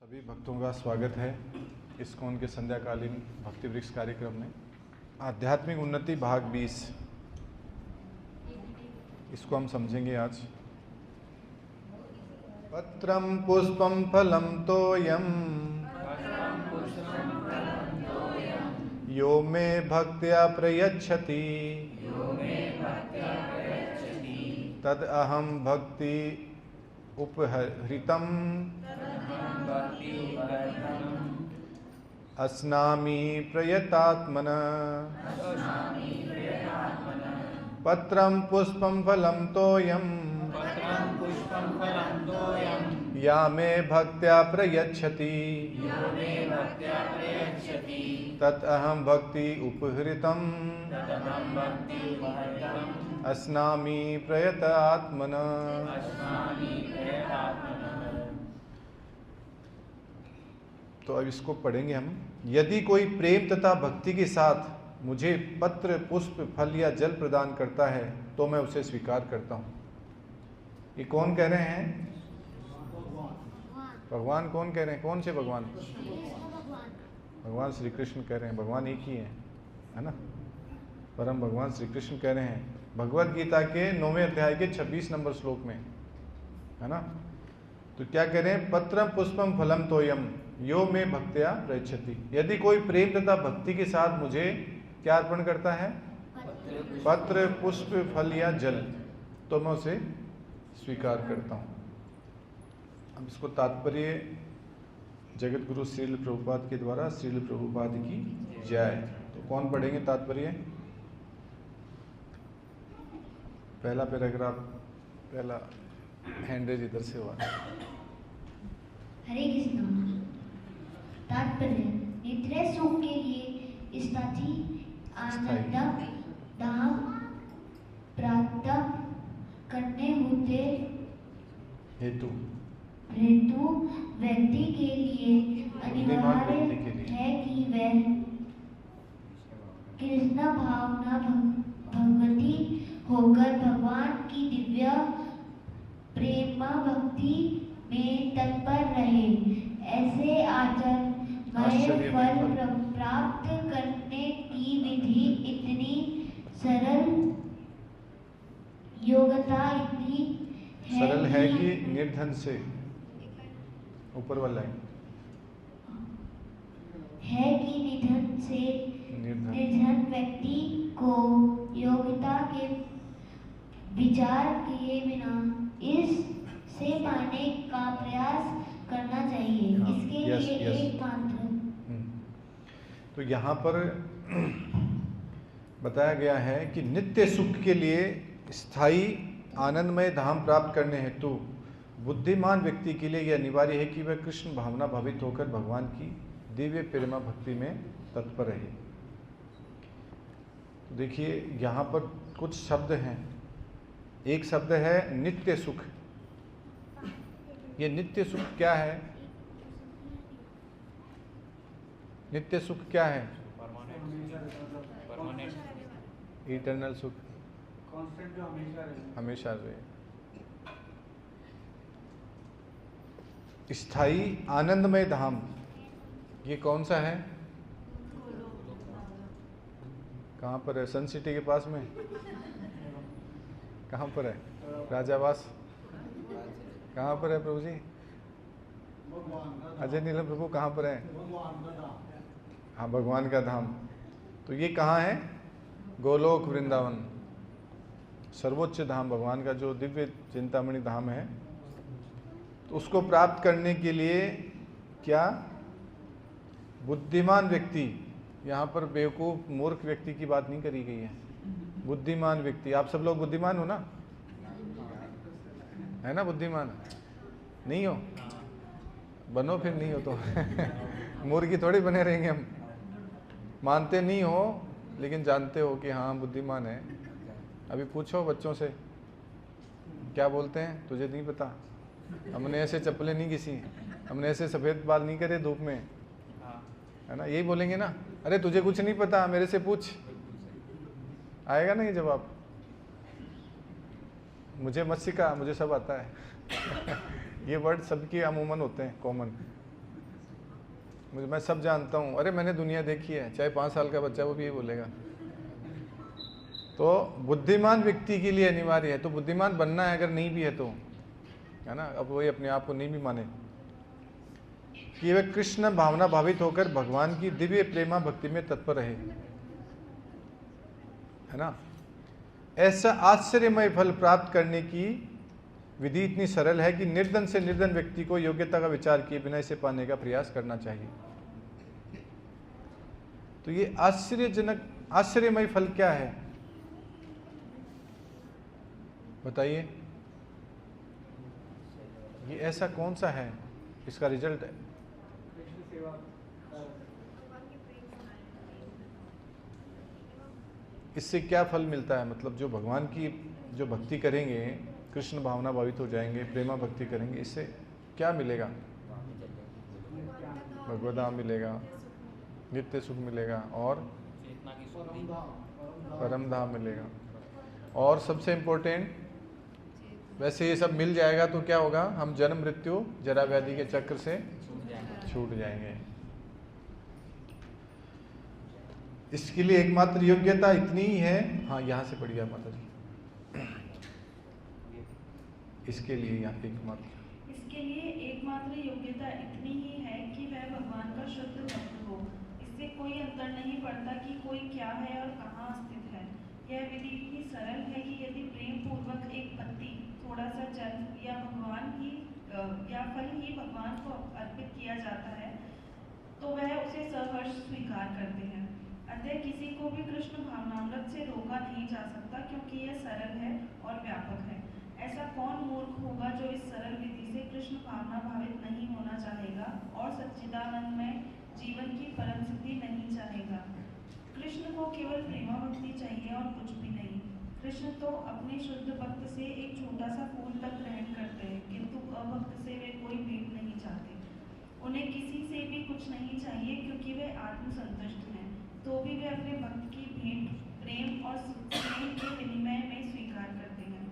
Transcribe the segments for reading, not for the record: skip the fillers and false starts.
सभी भक्तों का स्वागत है इस्कॉन के संध्याकालीन भक्ति वृक्ष कार्यक्रम में। आध्यात्मिक उन्नति भाग 20, इसको हम समझेंगे आज। पत्रम पुष्पम फलम तोयम यो मे भक्त्या प्रयच्छति तद अहम भक्ति उपहृतम अस्नामि प्रयतात्मन। पत्रम पुष्पम फलम तोयम या मे भक्त्या प्रयच्छति तत् अहम भक्ति उपहृतम अस्नामि प्रयतात्मन। तो अब इसको पढ़ेंगे हम। यदि कोई प्रेम तथा भक्ति के साथ मुझे पत्र पुष्प फल या जल प्रदान करता है तो मैं उसे स्वीकार करता हूँ। ये कौन कह रहे हैं? भगवान कौन कह रहे हैं? कौन से भगवान? भगवान श्री कृष्ण कह रहे हैं। भगवान एक ही है ना? परम भगवान श्री कृष्ण कह रहे हैं भगवत गीता के 9वें अध्याय के 26 नंबर श्लोक में, है ना? तो क्या कह रहे हैं? पत्रम पुष्पम फलम तोयम यो में भक्त्या प्रयच्छति। यदि कोई प्रेम तथा भक्ति के साथ मुझे क्या अर्पण करता है? पत्र पुष्प फल या जल, तो मैं उसे स्वीकार करता हूँ। अब इसको तात्पर्य जगत गुरु श्रील प्रभुपाद के द्वारा श्रील प्रभुपाद की जय। तो कौन पढ़ेंगे तात्पर्य? पहला पैराग्राफ, पहला हैंडरेज इधर से हुआ। हरे कृष्ण। तात्पर्य: नित्य सुख के लिए स्थायी आनंद धाम प्राप्त करने होते हेतु व्यक्ति के लिए अनिवार्य है कि वह कृष्ण भावना भगवती होकर भगवान की दिव्य प्रेम भक्ति में तत्पर रहे। ऐसे आचरण में फल प्राप्त करने की विधि इतनी सरल, योग्यता इतनी सरल है कि निर्धन से ऊपर वाला है कि निर्धन व्यक्ति को योग्यता के विचार किए बिना इस से पाने का प्रयास करना चाहिए। इसके लिए एक मात्र। तो यहाँ पर बताया गया है कि नित्य सुख के लिए स्थायी आनंदमय धाम प्राप्त करने हेतु बुद्धिमान व्यक्ति के लिए यह अनिवार्य है कि वह कृष्ण भावना भावित होकर भगवान की दिव्य प्रेमा भक्ति में तत्पर रहे। तो देखिए यहाँ पर कुछ शब्द हैं। एक शब्द है नित्य सुख। ये नित्य सुख क्या है? नित्य सुख क्या है? इटर्नल सुख, हमेशा रहे। स्थायी आनंदमय धाम, ये कौन सा है? कहाँ पर है? सन सिटी के पास में? कहाँ पर है? राजावास? कहाँ पर है प्रभु जी? अजय नीलम प्रभु कहाँ पर है? हाँ, भगवान का धाम। तो ये कहाँ है? गोलोक वृंदावन, सर्वोच्च धाम, भगवान का जो दिव्य चिंतामणि धाम है। तो उसको प्राप्त करने के लिए क्या बुद्धिमान व्यक्ति, यहाँ पर बेवकूफ मूर्ख व्यक्ति की बात नहीं करी गई है। बुद्धिमान व्यक्ति, आप सब लोग बुद्धिमान हो ना? है ना? बुद्धिमान नहीं हो? बनो फिर, नहीं हो तो मूर्ख थोड़ी बने रहेंगे हम। मानते नहीं हो लेकिन जानते हो कि हाँ बुद्धिमान है। अभी पूछो बच्चों से क्या बोलते हैं, तुझे नहीं पता, हमने ऐसे चप्पलें नहीं घिसी, हमने ऐसे सफ़ेद बाल नहीं करे धूप में, है ना? यही बोलेंगे ना, अरे तुझे कुछ नहीं पता, मेरे से पूछ। आएगा ना ये जवाब? मुझे मत सिखा, मुझे सब आता है। ये वर्ड सबके अमूमन होते हैं, कॉमन। मैं सब जानता हूँ, अरे मैंने दुनिया देखी है, चाहे 5 साल का बच्चा वो भी यही बोलेगा। तो बुद्धिमान व्यक्ति के लिए अनिवार्य है, तो बुद्धिमान बनना है अगर नहीं भी है तो, है ना। अब वही अपने आप को नहीं भी माने कि वह कृष्ण भावना भावित होकर भगवान की दिव्य प्रेमा भक्ति में तत्पर रहे, है ना। ऐसा आश्चर्यमय फल प्राप्त करने की विधि इतनी सरल है कि निर्धन से निर्धन व्यक्ति को योग्यता का विचार किए बिना इसे पाने का प्रयास करना चाहिए। तो ये आश्चर्यजनक आश्चर्यमय फल क्या है बताइए? ये ऐसा कौन सा है, इसका रिजल्ट है? इससे क्या फल मिलता है? मतलब जो भगवान की जो भक्ति करेंगे, कृष्ण भावना भावित हो जाएंगे, प्रेमा भक्ति करेंगे, इससे क्या मिलेगा? भगवत धाम मिलेगा, नित्य सुख मिलेगा और परम धाम मिलेगा। और सबसे इम्पोर्टेंट, वैसे ये सब मिल जाएगा तो क्या होगा? हम जन्म मृत्यु जरा व्याधि के चक्र से छूट जाएंगे। इसके लिए एकमात्र योग्यता इतनी ही है। हाँ, यहाँ से पढ़िए माता जी। इसके लिए एकमात्र योग्यता इतनी ही है कि वह भगवान का शुद्ध भक्त हो। इससे कोई अंतर नहीं पड़ता कि कोई क्या है और कहाँ स्थित है। यह विधि इतनी सरल है कि यदि प्रेम पूर्वक एक पत्ती, थोड़ा सा जल या फल ही भगवान को अर्पित किया जाता है तो वह उसे सहर्ष स्वीकार करते हैं। अतः किसी को भी कृष्ण भावनामृत से रोका नहीं जा सकता, क्योंकि यह सरल है और व्यापक है। ऐसा कौन मूर्ख होगा जो इस सरल विधि से कृष्ण भावना भावित नहीं होना चाहेगा और सच्चिदानंद में जीवन की परम सिद्धि नहीं चाहेगा। कृष्ण को केवल प्रेमा भक्ति चाहिए और कुछ भी नहीं। कृष्ण तो अपने शुद्ध भक्त से एक छोटा सा फूल तक ग्रहण करते हैं, किंतु अभक्त से वे कोई भेंट नहीं चाहते। उन्हें किसी से भी कुछ नहीं चाहिए, क्योंकि वे आत्मसंतुष्ट हैं। तो भी वे अपने भक्त की भेंट प्रेम और स्नेह के विनिमय में स्वीकार करते हैं।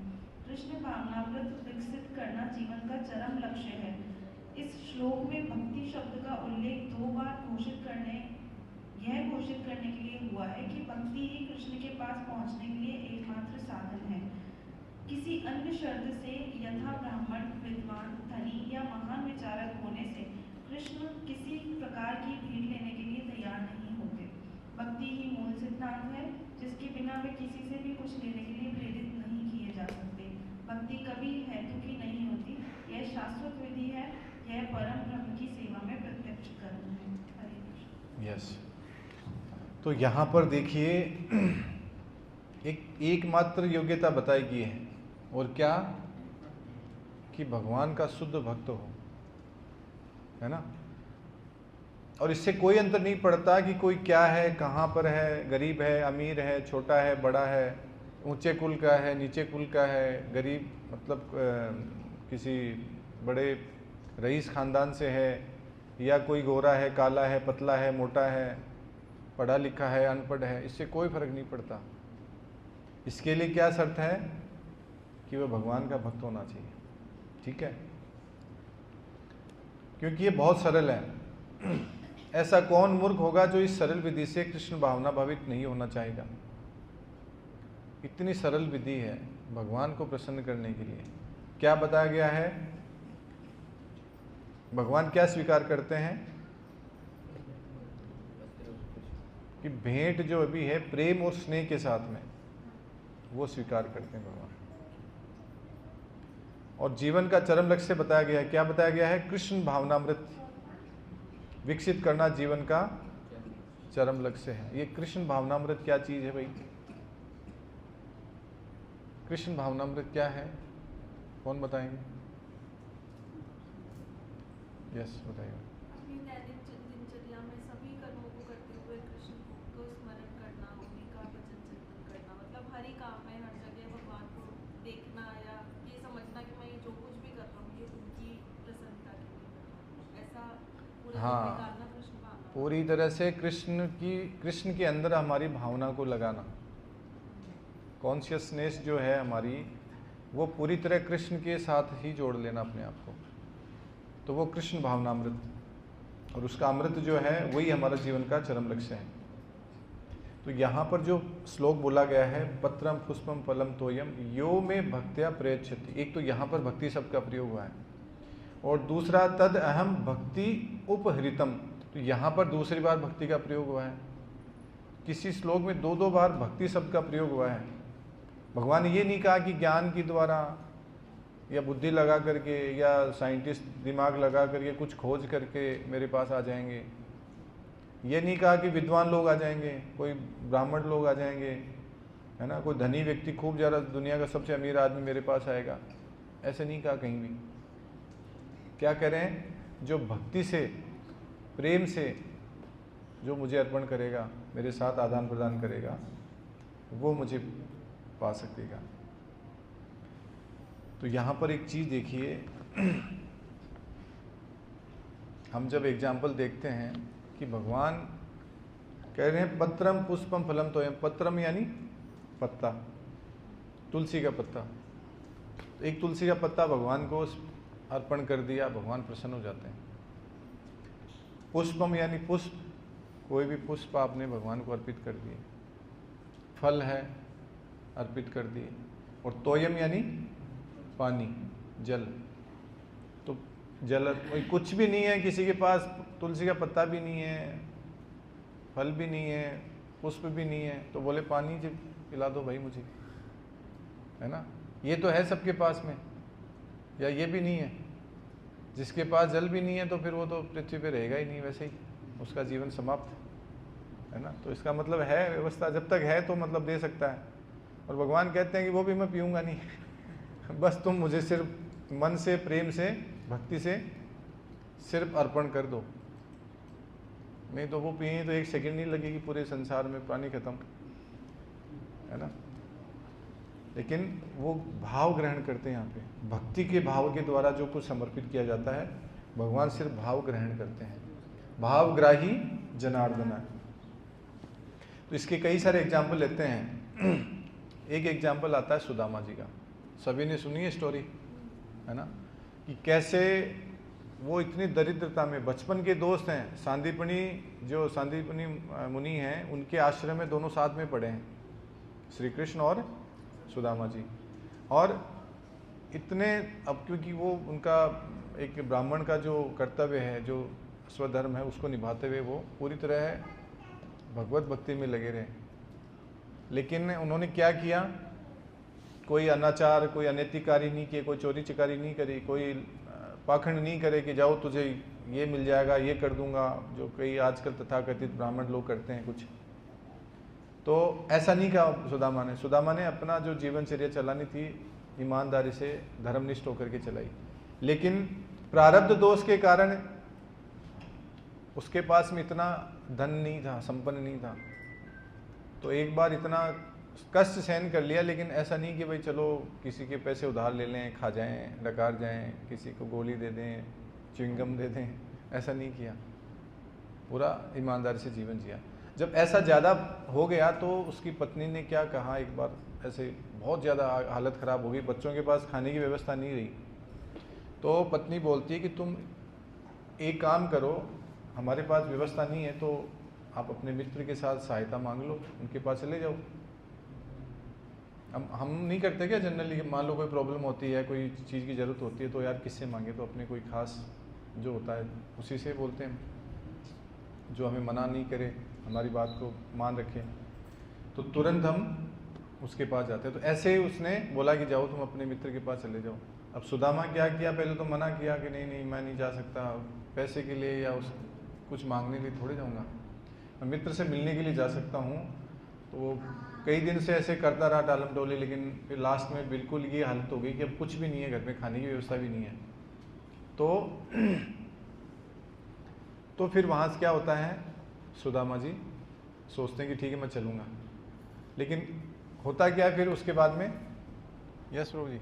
कृष्ण भावनामृत विकसित करना जीवन का चरम लक्ष्य है। इस श्लोक में भक्ति शब्द का उल्लेख 2 बार घोषित करने के लिए हुआ है कि भक्ति ही कृष्ण के पास पहुंचने के लिए एकमात्र साधन है। किसी अन्य शर्त से, यथा ब्राह्मण, विद्वान, धनी या महान विचारक होने से कृष्ण किसी प्रकार की भेंट लेने के लिए तैयार नहीं होते। भक्ति ही मूल सिद्धांत है, जिसके बिना वे किसी से भी कुछ लेने के लिए प्रेरित नहीं किए जा सकते। भक्ति कभी हेतु की नहीं होती, यह शाश्वत विधि है। यह परम ब्रह्म की सेवा में प्रत्यक्ष कर्म है। हरे कृष्ण। यस। तो यहाँ पर देखिए एकमात्र योग्यता बताई गई है, और क्या? कि भगवान का शुद्ध भक्त हो, है ना। और इससे कोई अंतर नहीं पड़ता कि कोई क्या है, कहाँ पर है, गरीब है, अमीर है, छोटा है, बड़ा है, ऊंचे कुल का है, नीचे कुल का है, गरीब मतलब किसी बड़े रईस खानदान से है, या कोई गोरा है, काला है, पतला है, मोटा है, पढ़ा लिखा है, अनपढ़ है, इससे कोई फर्क नहीं पड़ता। इसके लिए क्या शर्त है? कि वह भगवान का भक्त होना चाहिए। ठीक है, क्योंकि ये बहुत सरल है। ऐसा कौन मूर्ख होगा जो इस सरल विधि से कृष्ण भावना भावित नहीं होना चाहेगा? इतनी सरल विधि है भगवान को प्रसन्न करने के लिए। क्या बताया गया है? भगवान क्या स्वीकार करते हैं? कि भेंट जो अभी है प्रेम और स्नेह के साथ में, वो स्वीकार करते हैं भगवान। और जीवन का चरम लक्ष्य बताया गया है। क्या बताया गया है? कृष्ण भावनामृत विकसित करना जीवन का चरम लक्ष्य है। ये कृष्ण भावनामृत क्या चीज है भाई? कृष्ण भावनामृत क्या है? कौन बताएंगे? यस, बताइए। अपनी दैनिक दिनचर्या में सभी कर्मों को करते हुए कृष्ण को स्मरण करना, उन्हीं का भजन चिंतन करना, मतलब हर ही काम में हर जगह भगवान को देखना, या ये समझना कि मैं ये जो कुछ भी कर रहा हूँ ये उनकी प्रसन्नता के लिए कर रहा हूँ। ऐसा पूरा निकालना कृष्ण भावना। पूरी तरह से कृष्ण के अंदर हमारी भावना को लगाना, कॉन्शियसनेस जो है हमारी, वो पूरी तरह कृष्ण के साथ ही जोड़ लेना अपने आप को, तो वो कृष्ण भावनामृत। और उसका अमृत जो है वही हमारा जीवन का चरम लक्ष्य है। तो यहाँ पर जो श्लोक बोला गया है, पत्रम पुष्पम फलम तोयम यो में भक्त्या प्रयच्छति, एक तो यहाँ पर भक्ति शब्द का प्रयोग हुआ है, और दूसरा तद अहम भक्ति उपहृतम, तो यहाँ पर दूसरी बार भक्ति का प्रयोग हुआ है। किसी श्लोक में दो दो बार भक्ति शब्द का प्रयोग हुआ है। भगवान ये नहीं कहा कि ज्ञान के द्वारा या बुद्धि लगा करके या साइंटिस्ट दिमाग लगा करके कुछ खोज करके मेरे पास आ जाएंगे। ये नहीं कहा कि विद्वान लोग आ जाएंगे, कोई ब्राह्मण लोग आ जाएंगे, है ना, कोई धनी व्यक्ति खूब ज़्यादा दुनिया का सबसे अमीर आदमी मेरे पास आएगा, ऐसे नहीं कहा कहीं भी। क्या करें, जो भक्ति से प्रेम से जो मुझे अर्पण करेगा, मेरे साथ आदान प्रदान करेगा, वो मुझे पा सकेगा। तो यहाँ पर एक चीज़ देखिए, हम जब एग्जाम्पल देखते हैं कि भगवान कह रहे हैं पत्रम पुष्पम फलम तोयम, पत्रम यानी पत्ता, तुलसी का पत्ता। तो एक तुलसी का पत्ता भगवान को अर्पण कर दिया, भगवान प्रसन्न हो जाते हैं। पुष्पम यानी पुष्प, कोई भी पुष्प आपने भगवान को अर्पित कर दिए, फल है अर्पित कर दिए, और तोयम यानी पानी, जल। तो जल कुछ भी नहीं है किसी के पास, तुलसी का पत्ता भी नहीं है, फल भी नहीं है, पुष्प भी नहीं है, तो बोले पानी पिला दो भाई मुझे, है ना। ये तो है सबके पास में, या ये भी नहीं है, जिसके पास जल भी नहीं है तो फिर वो तो पृथ्वी पे रहेगा ही नहीं, वैसे ही उसका जीवन समाप्त है ना। तो इसका मतलब है व्यवस्था, जब तक है तो मतलब दे सकता है। और भगवान कहते हैं कि वो भी मैं पीऊँगा नहीं बस तुम मुझे सिर्फ मन से, प्रेम से, भक्ति से सिर्फ अर्पण कर दो, नहीं तो वो पिए तो एक सेकंड नहीं लगेगी, पूरे संसार में पानी खत्म, है ना। लेकिन वो भाव ग्रहण करते हैं। यहाँ पे भक्ति के भाव के द्वारा जो कुछ समर्पित किया जाता है, भगवान सिर्फ भाव ग्रहण करते हैं। भावग्राही जनार्दना। तो इसके कई सारे एग्जाम्पल लेते हैं। एक एग्जाम्पल आता है सुदामा जी का, सभी ने सुनी है स्टोरी, है ना, कि कैसे वो इतनी दरिद्रता में, बचपन के दोस्त हैं, सांदीपनी जो सांदीपनी मुनि हैं, उनके आश्रम में दोनों साथ में पढ़े हैं, श्री कृष्ण और सुदामा जी। और इतने, अब क्योंकि वो उनका एक ब्राह्मण का जो कर्तव्य है, जो स्वधर्म है, उसको निभाते हुए वो पूरी तरह भगवत भक्ति में लगे रहे। लेकिन उन्होंने क्या किया, कोई अनाचार, कोई अनैतिक कार्य नहीं किए, कोई चोरी चकारी नहीं करी, कोई पाखंड नहीं करे कि जाओ तुझे ये मिल जाएगा, ये कर दूंगा, जो कई आजकल तथाकथित ब्राह्मण लोग करते हैं कुछ। तो ऐसा नहीं कहा सुदामा ने। सुदामा ने अपना जो जीवनचर्या चलानी थी ईमानदारी से, धर्मनिष्ठ होकर के चलाई। लेकिन प्रारब्ध दोष के कारण उसके पास में इतना धन नहीं था, संपन्न नहीं था। तो एक बार इतना कष्ट सहन कर लिया, लेकिन ऐसा नहीं कि भाई चलो किसी के पैसे उधार ले लें, खा जाएं, डकार जाएं, किसी को गोली दे दें, च्युइंगम दे दें, ऐसा नहीं किया। पूरा ईमानदारी से जीवन जिया। जब ऐसा ज़्यादा हो गया तो उसकी पत्नी ने क्या कहा, एक बार ऐसे बहुत ज़्यादा हालत ख़राब हो गई, बच्चों के पास खाने की व्यवस्था नहीं रही। तो पत्नी बोलती है कि तुम एक काम करो, हमारे पास व्यवस्था नहीं है तो आप अपने मित्र के साथ सहायता मांग लो, उनके पास चले जाओ। हम नहीं करते क्या जनरली, मान लो कोई प्रॉब्लम होती है, कोई चीज़ की ज़रूरत होती है तो यार किससे मांगे, तो अपने कोई खास जो होता है उसी से बोलते हैं, जो हमें मना नहीं करे, हमारी बात को मान रखे, तो तुरंत हम उसके पास जाते हैं। तो ऐसे ही उसने बोला कि जाओ तुम अपने मित्र के पास चले जाओ। अब सुदामा क्या किया, पहले तो मना किया कि नहीं नहीं मैं नहीं जा सकता, पैसे के लिए या उस कुछ मांगने के लिए थोड़े जाऊँगा, मैं मित्र से मिलने के लिए जा सकता हूँ। तो वो कई दिन से ऐसे करता रहा टालम टोली, लेकिन फिर लास्ट में बिल्कुल ये हालत हो गई कि अब कुछ भी नहीं है घर में, खाने की व्यवस्था भी नहीं है। तो फिर वहाँ से क्या होता है, सुदामा जी सोचते हैं कि ठीक है मैं चलूँगा। लेकिन होता क्या है फिर उसके बाद में, यस प्रभु जी,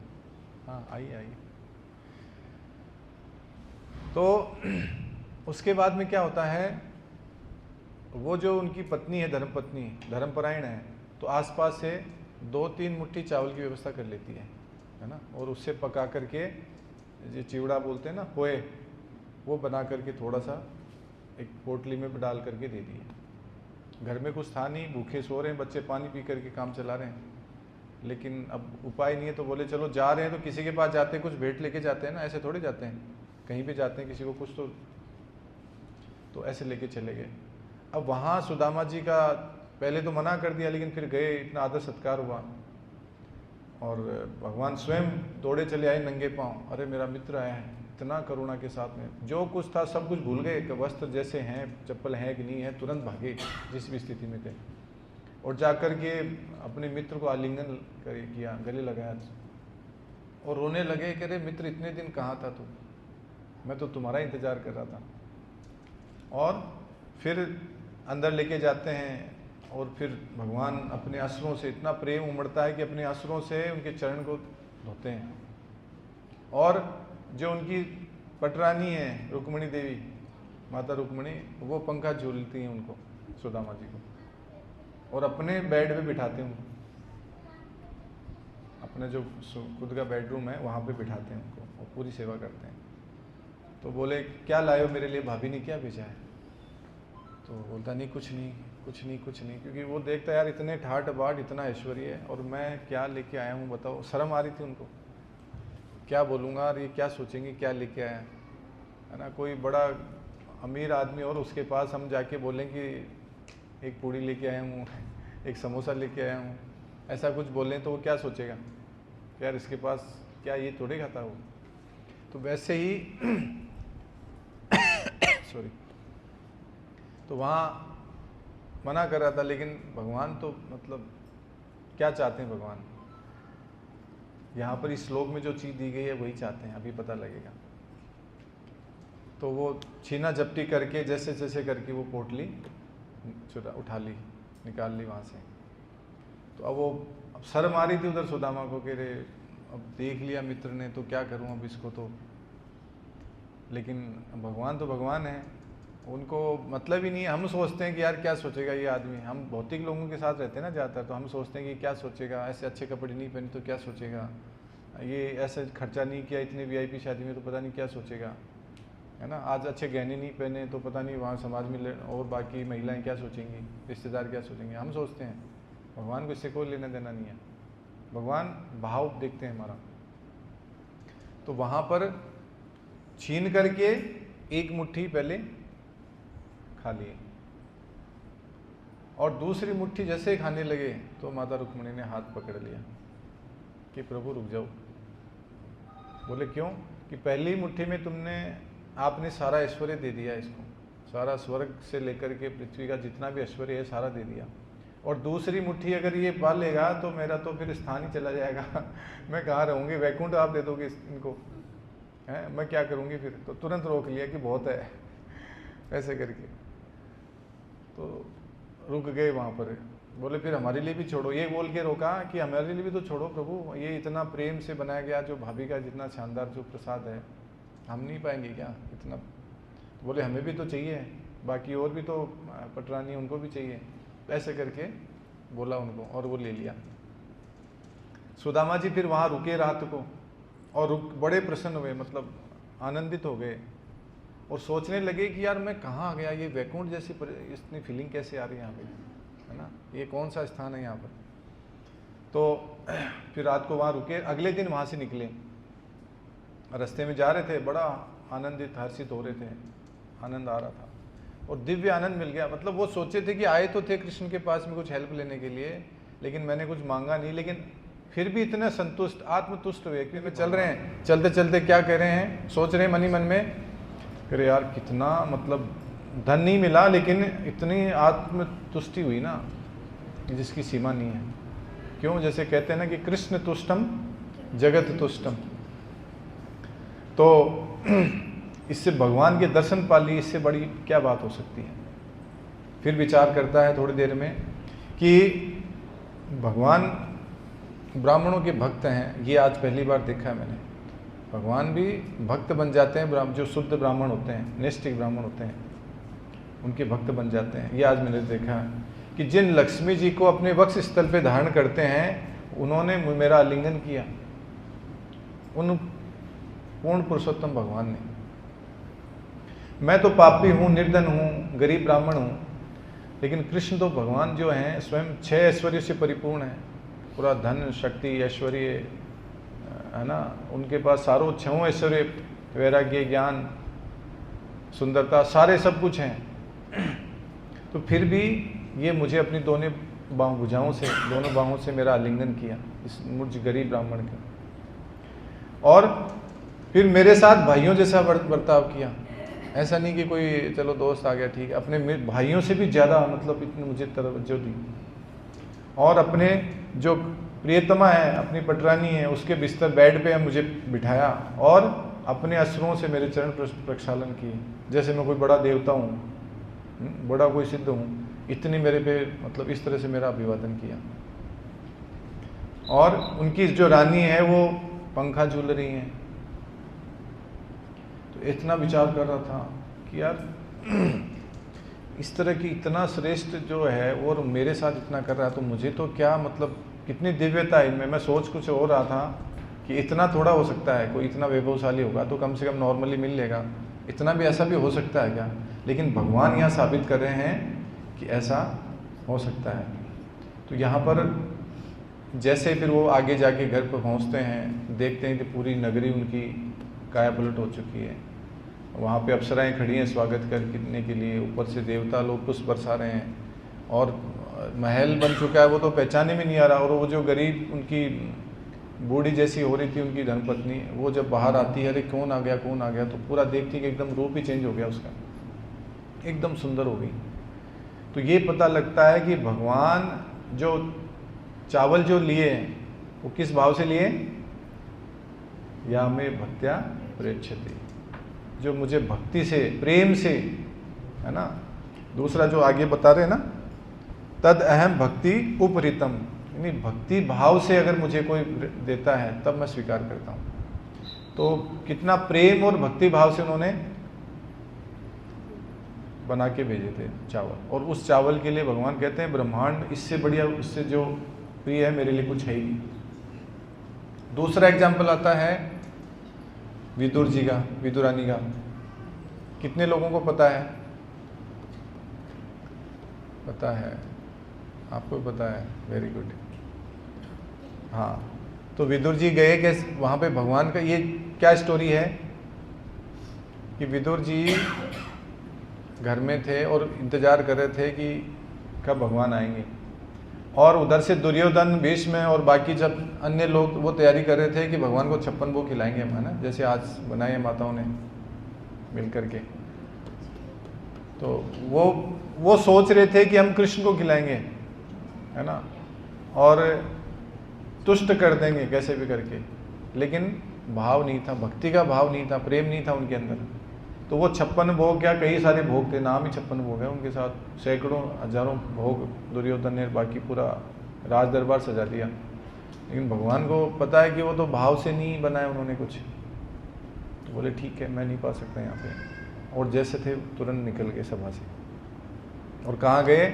हाँ आइए आइए। तो उसके बाद में क्या होता है, वो जो उनकी पत्नी है, धर्मपत्नी, धर्मपरायण है, तो आसपास से 2-3 मुट्ठी चावल की व्यवस्था कर लेती है ना, और उससे पका करके जो चिवड़ा बोलते हैं ना, पोए, वो बना करके थोड़ा सा एक पोटली में डाल करके दे दिए। घर में कुछ था नहीं, भूखे सो रहे हैं बच्चे, पानी पी करके काम चला रहे हैं, लेकिन अब उपाय नहीं है तो बोले चलो जा रहे हैं तो किसी के पास जाते हैं कुछ भेंट लेके जाते हैं ना, ऐसे थोड़े जाते हैं, कहीं पे जाते हैं किसी को कुछ तो ऐसे लेके चले गए। अब वहाँ सुदामा जी का पहले तो मना कर दिया, लेकिन फिर गए, इतना आदर सत्कार हुआ और भगवान स्वयं दौड़े चले आए नंगे पाँव, अरे मेरा मित्र आया है, इतना करुणा के साथ में, जो कुछ था सब कुछ भूल गए, वस्त्र जैसे हैं, चप्पल है कि नहीं है, तुरंत भागे जिस भी स्थिति में थे और जाकर के अपने मित्र को आलिंगन किया, गले लगाया और रोने लगे कि अरे मित्र इतने दिन कहाँ था तू, मैं तो तुम्हारा इंतजार कर रहा था। और फिर अंदर लेके जाते हैं और फिर भगवान अपने अश्रों से, इतना प्रेम उमड़ता है कि अपने अश्रों से उनके चरण को धोते हैं। और जो उनकी पटरानी है रुक्मिणी देवी, माता रुक्मिणी, वो पंखा झूलती हैं उनको, सुदामा जी को, और अपने बेड पे बिठाते हैं उनको, अपने जो खुद का बेडरूम है वहाँ पे बिठाते हैं उनको और पूरी सेवा करते हैं। तो बोले क्या लाए हो मेरे लिए, भाभी ने क्या भेजा है? तो बोलता नहीं कुछ नहीं कुछ नहीं कुछ नहीं, क्योंकि वो देखता यार इतने ठाट बाट, इतना ऐश्वर्य है और मैं क्या लेके आया हूँ बताओ। शर्म आ रही थी उनको, क्या बोलूँगा और ये क्या सोचेंगे क्या लेके आया है ना। कोई बड़ा अमीर आदमी और उसके पास हम जाके बोलें कि एक पूड़ी लेके आया हूँ, एक समोसा लेके आया हूँ, ऐसा कुछ बोलें तो वो क्या सोचेगा, यार इसके पास क्या ये थोड़े खाता वो। तो वैसे ही सॉरी, तो वहाँ मना कर रहा था, लेकिन भगवान तो मतलब क्या चाहते हैं भगवान, यहाँ पर इस श्लोक में जो चीज़ दी गई है वही चाहते हैं, अभी पता लगेगा। तो वो छीना झपटी करके जैसे जैसे करके वो पोटली उठा ली, निकाल ली वहाँ से। तो अब शर्म आ रही थी उधर सुदामा को कि रे अब देख लिया मित्र ने तो क्या करूँ अब इसको तो। लेकिन भगवान तो भगवान है, उनको मतलब ही नहीं है। हम सोचते हैं कि यार क्या सोचेगा ये आदमी, हम भौतिक लोगों के साथ रहते हैं ना ज़्यादातर, तो हम सोचते हैं कि क्या सोचेगा, ऐसे अच्छे कपड़े नहीं पहने तो क्या सोचेगा, ये ऐसे खर्चा नहीं किया इतनी वीआईपी शादी में तो पता नहीं क्या सोचेगा, है ना। आज अच्छे गहने नहीं पहने तो पता नहीं वहाँ समाज में और बाकी महिलाएं क्या सोचेंगी, रिश्तेदार क्या सोचेंगे, हम सोचते हैं। भगवान को इससे कोई लेना देना नहीं है, भगवान भाव देखते हैं हमारा। तो वहाँ पर छीन करके एक मुट्ठी पहले खा लिए और दूसरी मुट्ठी जैसे खाने लगे तो माता रुक्मिणी ने हाथ पकड़ लिया कि प्रभु रुक जाओ। बोले क्यों? कि पहली मुट्ठी में आपने सारा ऐश्वर्य दे दिया इसको, सारा स्वर्ग से लेकर के पृथ्वी का जितना भी ऐश्वर्य है सारा दे दिया, और दूसरी मुट्ठी अगर ये पा लेगा तो मेरा तो फिर स्थान ही चला जाएगा मैं कहाँ रहूँगी, वैकुंठ आप दे दोगे इनको, है मैं क्या करूँगी फिर। तो तुरंत रोक लिया कि बहुत है ऐसे करके, तो रुक गए वहाँ पर। बोले फिर हमारे लिए भी छोड़ो, ये बोल के रोका कि हमारे लिए भी तो छोड़ो प्रभु, ये इतना प्रेम से बनाया गया जो भाभी का जितना शानदार जो प्रसाद है हम नहीं पाएंगे क्या इतना। बोले हमें भी तो चाहिए, बाकी और भी तो पटरानी उनको भी चाहिए, ऐसे करके बोला उनको और वो ले लिया। सुदामा जी फिर वहाँ रुके रात को और बड़े प्रसन्न हुए, मतलब आनंदित हो गए और सोचने लगे कि यार मैं कहाँ आ गया, ये वैकुंठ जैसी इतनी फीलिंग कैसे आ रही है यहाँ पे, है ना, ये कौन सा स्थान है यहाँ पर। तो फिर रात को वहाँ रुके, अगले दिन वहाँ से निकले, रास्ते में जा रहे थे, बड़ा आनंदित हर्षित हो रहे थे, आनंद आ रहा था और दिव्य आनंद मिल गया। मतलब वो सोचे थे कि आए तो थे कृष्ण के पास में कुछ हेल्प लेने के लिए, लेकिन मैंने कुछ मांगा नहीं, लेकिन फिर भी इतने संतुष्ट आत्मतुष्ट हुए क्योंकि चल रहे हैं, चलते चलते क्या कह रहे हैं, सोच रहे हैं मन ही मन में, अरे यार कितना मतलब धन नहीं मिला लेकिन इतनी आत्मतुष्टि हुई ना जिसकी सीमा नहीं है। क्यों? जैसे कहते हैं ना कि कृष्ण तुष्टम जगत तुष्टम। तो इससे भगवान के दर्शन पा लिए, इससे बड़ी क्या बात हो सकती है। फिर विचार करता है थोड़ी देर में कि भगवान ब्राह्मणों के भक्त हैं, ये आज पहली बार देखा है मैंने। भगवान भी भक्त बन जाते हैं, जो शुद्ध ब्राह्मण होते हैं, नैष्ठिक ब्राह्मण होते हैं, उनके भक्त बन जाते हैं। ये आज मैंने देखा कि जिन लक्ष्मी जी को अपने वक्ष स्थल पे धारण करते हैं उन्होंने मेरा आलिंगन किया, उन पूर्ण पुरुषोत्तम भगवान ने। मैं तो पापी हूँ, निर्धन हूँ, गरीब ब्राह्मण हूँ, लेकिन कृष्ण तो भगवान जो हैं स्वयं 6 ऐश्वर्य से परिपूर्ण है, पूरा धन शक्ति ऐश्वर्य है ना, उनके पास सारों 6 ऐश्वर्य, वैराग्य, ज्ञान, सुंदरता, सारे सब कुछ हैं। तो फिर भी ये मुझे अपनी दोनों बाहों से मेरा आलिंगन किया, इस मुझ गरीब ब्राह्मण के, और फिर मेरे साथ भाइयों जैसा बर्ताव किया। ऐसा नहीं कि कोई चलो दोस्त आ गया ठीक है, अपने भाइयों से भी ज़्यादा मतलब इतनी मुझे तवज्जो दी। और अपने जो प्रियतमा है, अपनी पटरानी है, उसके बिस्तर बेड पे मुझे बिठाया और अपने अश्रुओं से मेरे चरण प्रक्षालन किए, जैसे मैं कोई बड़ा देवता हूँ, बड़ा कोई सिद्ध हूँ, इतनी मेरे पे मतलब इस तरह से मेरा अभिवादन किया। और उनकी जो रानी है वो पंखा झूल रही हैं। तो इतना विचार कर रहा था कि यार इस तरह की इतना श्रेष्ठ जो है और मेरे साथ इतना कर रहा है, तो मुझे तो क्या मतलब कितनी दिव्यता है इनमें। मैं सोच कुछ हो रहा था कि इतना थोड़ा हो सकता है, कोई इतना वैभवशाली होगा तो कम से कम नॉर्मली मिल लेगा, इतना भी ऐसा भी हो सकता है क्या। लेकिन भगवान यहाँ साबित कर रहे हैं कि ऐसा हो सकता है। तो यहाँ पर जैसे फिर वो आगे जाके घर पर पहुँचते हैं, देखते हैं कि पूरी नगरी उनकी काया पलट हो चुकी है। वहाँ पे अप्सराएं खड़ी हैं स्वागत करने के लिए, ऊपर से देवता लोग पुष्प बरसा रहे हैं, और महल बन चुका है, वो तो पहचाने में नहीं आ रहा। और वो जो गरीब उनकी बूढ़ी जैसी हो रही थी उनकी धर्मपत्नी, वो जब बाहर आती है, अरे कौन आ गया कौन आ गया, तो पूरा देखती कि एकदम रूप ही चेंज हो गया उसका, एकदम सुंदर हो गई। तो ये पता लगता है कि भगवान जो चावल जो लिए वो किस भाव से लिए, या में भक्त्या प्रेक्षते, जो मुझे भक्ति से प्रेम से, है ना। दूसरा जो आगे बता रहे हैं ना, तद अहम भक्ति उपरितम, यानी भक्ति भाव से अगर मुझे कोई देता है तब मैं स्वीकार करता हूँ। तो कितना प्रेम और भक्ति भाव से उन्होंने बना के भेजे थे चावल, और उस चावल के लिए भगवान कहते हैं ब्रह्मांड इससे बढ़िया, उससे जो प्रिय है मेरे लिए कुछ है ही नहीं। दूसरा एग्जाम्पल आता है विदुर जी का, विदुरानी का। कितने लोगों को पता है? पता है, आपको पता है, वेरी गुड। हाँ, तो विदुर जी गए कि वहाँ पे भगवान का, ये क्या स्टोरी है कि विदुर जी घर में थे और इंतजार कर रहे थे कि कब भगवान आएंगे, और उधर से दुर्योधन, भीष्म और बाकी जब अन्य लोग वो तैयारी कर रहे थे कि भगवान को 56 भोग खिलाएंगे हम, है ना, जैसे आज बनाए माताओं ने मिल करके। तो वो सोच रहे थे कि हम कृष्ण को खिलाएंगे, है ना, और तुष्ट कर देंगे कैसे भी करके, लेकिन भाव नहीं था, भक्ति का भाव नहीं था, प्रेम नहीं था उनके अंदर। तो वो 56 भोग, क्या कई सारे भोग थे, नाम ही 56 भोग है, उनके साथ सैकड़ों हजारों भोग दुर्योधन ने बाकी पूरा राज दरबार सजा दिया। लेकिन भगवान को पता है कि वो तो भाव से नहीं बनाया उन्होंने कुछ। तो बोले ठीक है, मैं नहीं पा सकता यहाँ पे, और जैसे थे तुरंत निकल गए सभा से। और कहाँ गए?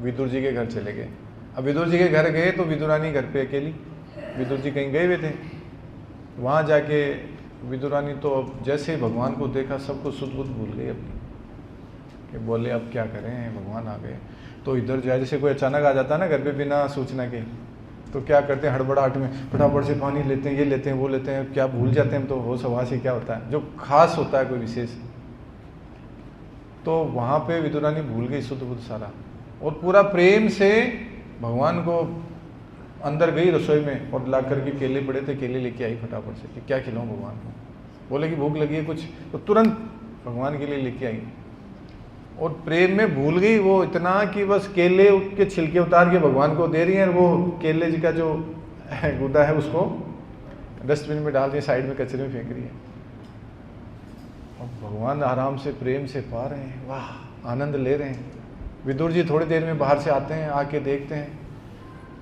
विदुर जी के घर चले गए। अब विदुर जी के घर गए तो विदुरानी घर पे अकेली, विदुर जी कहीं गए हुए थे। वहाँ जाके विदुरानी तो अब जैसे ही भगवान को देखा सब कुछ सुध बुध भूल गई अपनी, कि बोले अब क्या करें, भगवान आ गए। तो इधर जाए, जैसे कोई अचानक आ जाता है ना घर पे बिना सूचना के, तो क्या करते हैं, हड़बड़ाहट में फटाफट से पानी लेते हैं, ये लेते हैं वो लेते हैं, क्या भूल जाते हैं हम तो वो सभा से क्या होता है जो खास होता है कोई विशेष। तो वहाँ पे विदुरानी भूल गई सुध बुध सारा, और पूरा प्रेम से भगवान को अंदर गई रसोई में, और ला करके केले पड़े थे, केले लेके आई फटाफट से कि क्या खिलाऊं भगवान को। बोले कि भूख लगी है कुछ, तो तुरंत भगवान के लिए लेके आई, और प्रेम में भूल गई वो इतना कि बस केले के छिलके उतार के भगवान को दे रही हैं, और वो केले जी का जो गुदा है उसको डस्टबिन में डाल रही है, साइड में कचरे में फेंक रही है, और भगवान आराम से प्रेम से पा रहे हैं, वाह आनंद ले रहे हैं। विदुर जी थोड़ी देर में बाहर से आते हैं, आके देखते हैं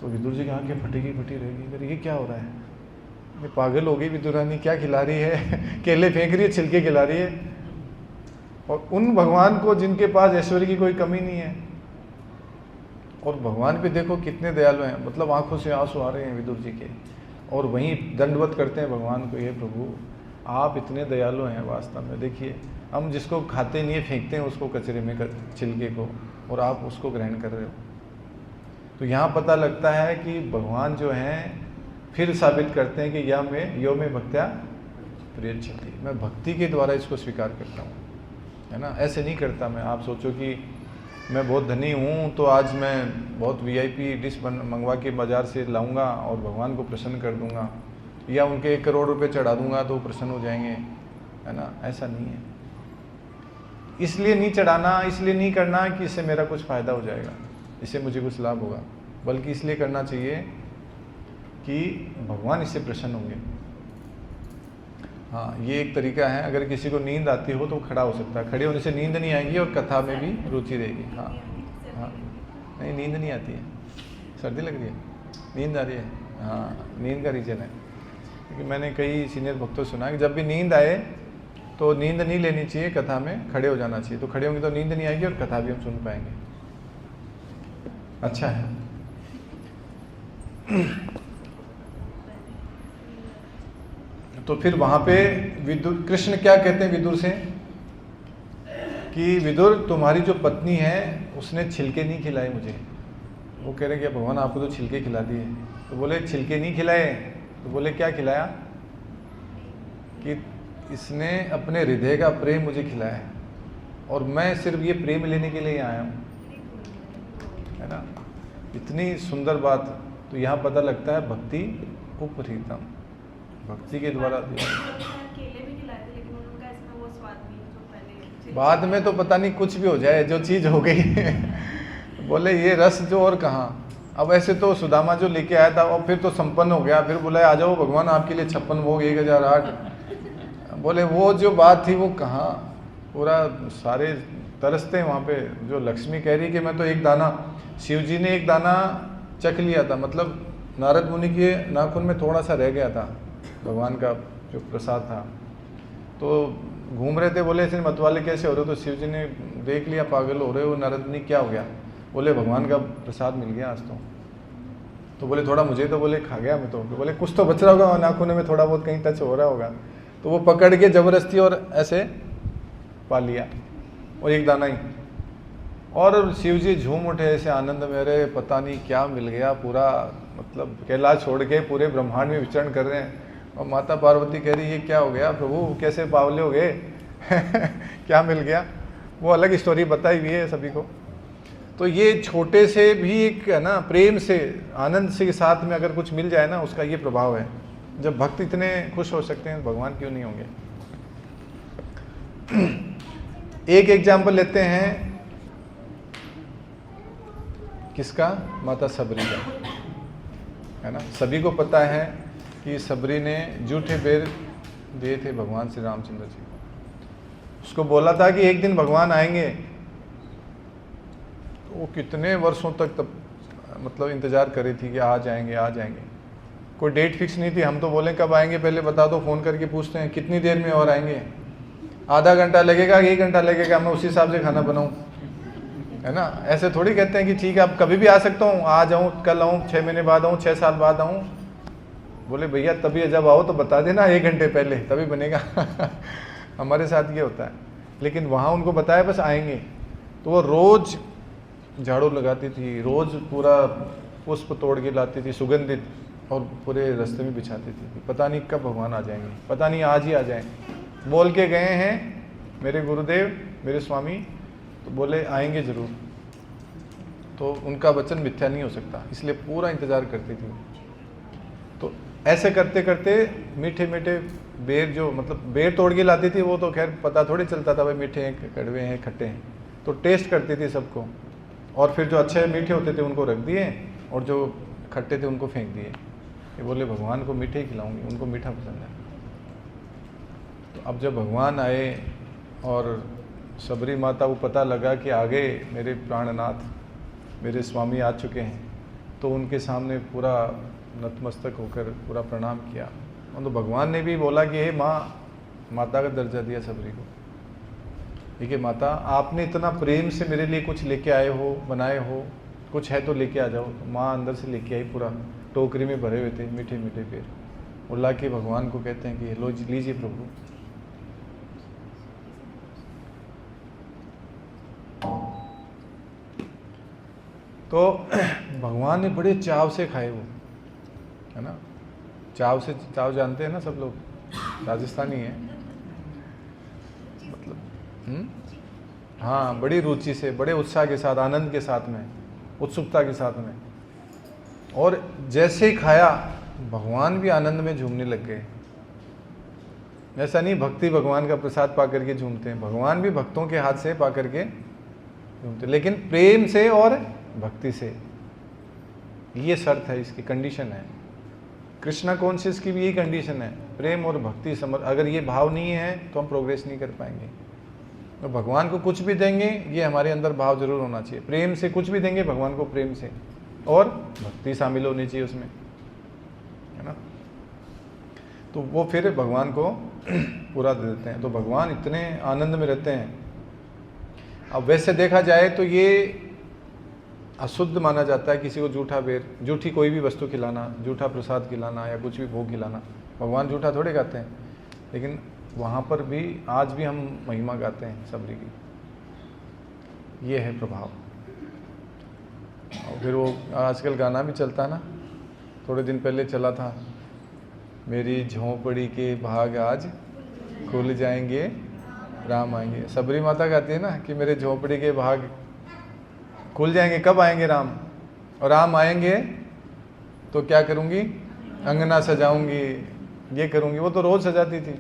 तो विदुर जी की आंखें फटी रहेगी, अरे ये क्या हो रहा है, ये पागल हो गई विदुरानी, क्या खिला रही है केले फेंक रही है, छिलके खिला रही है। और उन भगवान को जिनके पास ऐश्वर्य की कोई कमी नहीं है, और भगवान पे देखो कितने दयालु हैं, मतलब आंखों से आंसू आ रहे हैं विदुर जी के, और वहीं दंडवत करते हैं भगवान को, ये प्रभु आप इतने दयालु हैं वास्तव में, देखिए हम जिसको खाते नहीं है फेंकते हैं उसको कचरे में, छिलके को, और आप उसको ग्रहण कर रहे हो। तो यहाँ पता लगता है कि भगवान जो हैं फिर साबित करते हैं कि यो में भक्त्या प्रियच्छति, मैं भक्ति के द्वारा इसको स्वीकार करता हूँ, है ना। ऐसे नहीं करता मैं। आप सोचो कि मैं बहुत धनी हूँ तो आज मैं बहुत VIP डिश मंगवा के बाज़ार से लाऊंगा और भगवान को प्रसन्न कर दूंगा, या उनके 1 करोड़ रुपए चढ़ा दूंगा तो प्रसन्न हो जाएंगे, है ना। ऐसा नहीं है। इसलिए नहीं चढ़ाना, इसलिए नहीं करना कि इससे मेरा कुछ फ़ायदा हो जाएगा, इससे मुझे कुछ लाभ होगा, बल्कि इसलिए करना चाहिए कि भगवान इससे प्रसन्न होंगे। हाँ, ये एक तरीका है। अगर किसी को नींद आती हो तो खड़ा हो सकता है, खड़े होने से नींद नहीं आएगी और कथा में भी रुचि रहेगी। हाँ हाँ, नहीं नींद नहीं आती है, सर्दी लग रही है, नींद आ रही है। हाँ, नींद का रीजन है, क्योंकि मैंने कई सीनियर भक्तों से सुना है कि जब भी नींद आए तो नींद नहीं लेनी चाहिए, कथा में खड़े हो जाना चाहिए। तो खड़े होंगे तो नींद नहीं आएगी और कथा भी हम सुन पाएंगे। अच्छा है। तो फिर वहां पे विदुर, कृष्ण क्या कहते हैं विदुर से कि विदुर तुम्हारी जो पत्नी है उसने छिलके नहीं खिलाए मुझे। वो कह रहे कि भगवान आपको तो छिलके खिला दिए। तो बोले छिलके नहीं खिलाए, तो बोले क्या खिलाया, कि इसने अपने हृदय का प्रेम मुझे खिलाया है और मैं सिर्फ ये प्रेम लेने के लिए आया हूँ, है ना। इतनी सुंदर बात। तो यहाँ पता लगता है भक्ति उपरीतम, भक्ति के द्वारा बाद में तो पता नहीं कुछ भी हो जाए, जो चीज़ हो गई बोले ये रस जो और कहाँ। अब ऐसे तो सुदामा जो लेके आया था और फिर तो संपन्न हो गया, फिर बोला आ जाओ भगवान आपके लिए 56 भोग 1008। बोले वो जो बात थी वो कहाँ, पूरा सारे तरसते हैं वहाँ पे। जो लक्ष्मी कह रही कि मैं तो एक दाना, शिव जी ने एक दाना चख लिया था, मतलब नारद मुनि के नाखून में थोड़ा सा रह गया था भगवान का जो प्रसाद था। तो घूम रहे थे, बोले ऐसे मतवाले कैसे हो रहे हो, तो शिव जी ने देख लिया पागल हो रहे हो नारद मुनि, क्या हो गया। बोले भगवान का प्रसाद मिल गया आज तो बोले थोड़ा मुझे, तो बोले खा गया मैं तो बोले कुछ तो बच रहा होगा नाखून में, थोड़ा बहुत कहीं टच हो रहा होगा। तो वो पकड़ के जबरदस्ती और ऐसे पा लिया और एक दाना ही। और शिव जी झूम उठे ऐसे आनंद में, अरे पता नहीं क्या मिल गया, पूरा मतलब कैलाश छोड़ के पूरे ब्रह्मांड में विचरण कर रहे हैं। और माता पार्वती कह रही ये क्या हो गया प्रभु, कैसे बावले हो गए क्या मिल गया। वो अलग स्टोरी बताई हुई है सभी को। तो ये छोटे से भी एक है ना, प्रेम से आनंद से के साथ में अगर कुछ मिल जाए ना, उसका ये प्रभाव है। जब भक्त इतने खुश हो सकते हैं, भगवान क्यों नहीं होंगे। एक एग्जाम्पल लेते हैं, किसका, माता सबरी का, है ना। सभी को पता है कि सबरी ने झूठे बेर दिए थे भगवान श्री रामचंद्र जी को। उसको बोला था कि एक दिन भगवान आएंगे। तो वो कितने वर्षों तक तब मतलब इंतजार करी थी कि आ जाएंगे आ जाएंगे। कोई डेट फिक्स नहीं थी। हम तो बोले कब आएंगे पहले बता दो, फ़ोन करके पूछते हैं कितनी देर में और आएंगे, आधा घंटा लगेगा 1 घंटा लगेगा, मैं उसी हिसाब से खाना बनाऊँ, है ना। ऐसे थोड़ी कहते हैं कि ठीक है आप कभी भी आ सकता हूँ, आ जाऊँ, कल आऊँ, 6 महीने बाद आऊँ, 6 साल बाद आऊँ। बोले भैया तभी जब आओ तो बता देना 1 घंटे पहले, तभी बनेगा हमारे साथ ये होता है। लेकिन वहाँ उनको बताया बस आएंगे। तो वो रोज़ झाड़ू लगाती थी, रोज़ पूरा पुष्प तोड़ के लाती थी सुगंधित, और पूरे रास्ते में बिछाती थी। पता नहीं कब भगवान आ जाएंगे, पता नहीं आज ही आ जाएं। बोल के गए हैं मेरे गुरुदेव मेरे स्वामी, तो बोले आएंगे ज़रूर। तो उनका वचन मिथ्या नहीं हो सकता, इसलिए पूरा इंतज़ार करती थी। तो ऐसे करते करते मीठे मीठे बेर, जो मतलब बेर तोड़ के लाती थी, वो तो खैर पता थोड़ी चलता था भाई मीठे हैं कड़वे हैं खट्टे हैं। तो टेस्ट करती थी सबको, और फिर जो अच्छे मीठे होते थे उनको रख दिए और जो खट्टे थे उनको फेंक दिए। ये बोले भगवान को मीठे ही खिलाऊंगी, उनको मीठा पसंद है। तो अब जब भगवान आए और सबरी माता को पता लगा कि आगे मेरे प्राणनाथ मेरे स्वामी आ चुके हैं, तो उनके सामने पूरा नतमस्तक होकर पूरा प्रणाम किया। और तो भगवान ने भी बोला कि हे माँ, माता का दर्जा दिया सबरी को। देखिए माता, आपने इतना प्रेम से मेरे लिए कुछ लेके आए हो, बनाए हो, कुछ है तो लेके आ जाओ। तो माँ अंदर से लेके आई, पूरा टोकरी में भरे हुए थे मीठे मीठे पेड़। उल्ला के भगवान को कहते हैं कि लो लीजिए प्रभु। तो भगवान ने बड़े चाव से खाए वो, है ना। चाव से, चाव जानते हैं ना सब लोग, राजस्थानी है मतलब। हाँ, बड़ी रुचि से, बड़े उत्साह के साथ, आनंद के साथ में, उत्सुकता के साथ में। और जैसे ही खाया भगवान भी आनंद में झूमने लग गए। ऐसा नहीं भक्ति भगवान का प्रसाद पा करके झूमते हैं, भगवान भी भक्तों के हाथ से पा करके झूमते, लेकिन प्रेम से और भक्ति से। ये शर्त है, इसकी कंडीशन है। कृष्णा कॉन्शियस की भी यही कंडीशन है, प्रेम और भक्ति अगर ये भाव नहीं है तो हम प्रोग्रेस नहीं कर पाएंगे। तो भगवान को कुछ भी देंगे ये हमारे अंदर भाव जरूर होना चाहिए। प्रेम से कुछ भी देंगे भगवान को प्रेम से, और भक्ति शामिल होनी चाहिए उसमें, है ना। तो वो फिर भगवान को पूरा दे देते हैं। तो भगवान इतने आनंद में रहते हैं। अब वैसे देखा जाए तो ये अशुद्ध माना जाता है किसी को झूठा बेर, झूठी कोई भी वस्तु खिलाना, झूठा प्रसाद खिलाना या कुछ भी भोग खिलाना। भगवान झूठा थोड़े गाते हैं, लेकिन वहाँ पर भी आज भी हम महिमा गाते हैं सबरी की। ये है प्रभाव। और फिर वो आजकल गाना भी चलता ना, थोड़े दिन पहले चला था, मेरी झोंपड़ी के भाग आज खुल जाएंगे, राम आएंगे। सबरी माता गाती है ना कि मेरे झोंपड़ी के भाग खुल जाएंगे, कब आएंगे राम, और राम आएंगे तो क्या करूँगी, अंगना सजाऊंगी, ये करूँगी। वो तो रोज़ सजाती थी,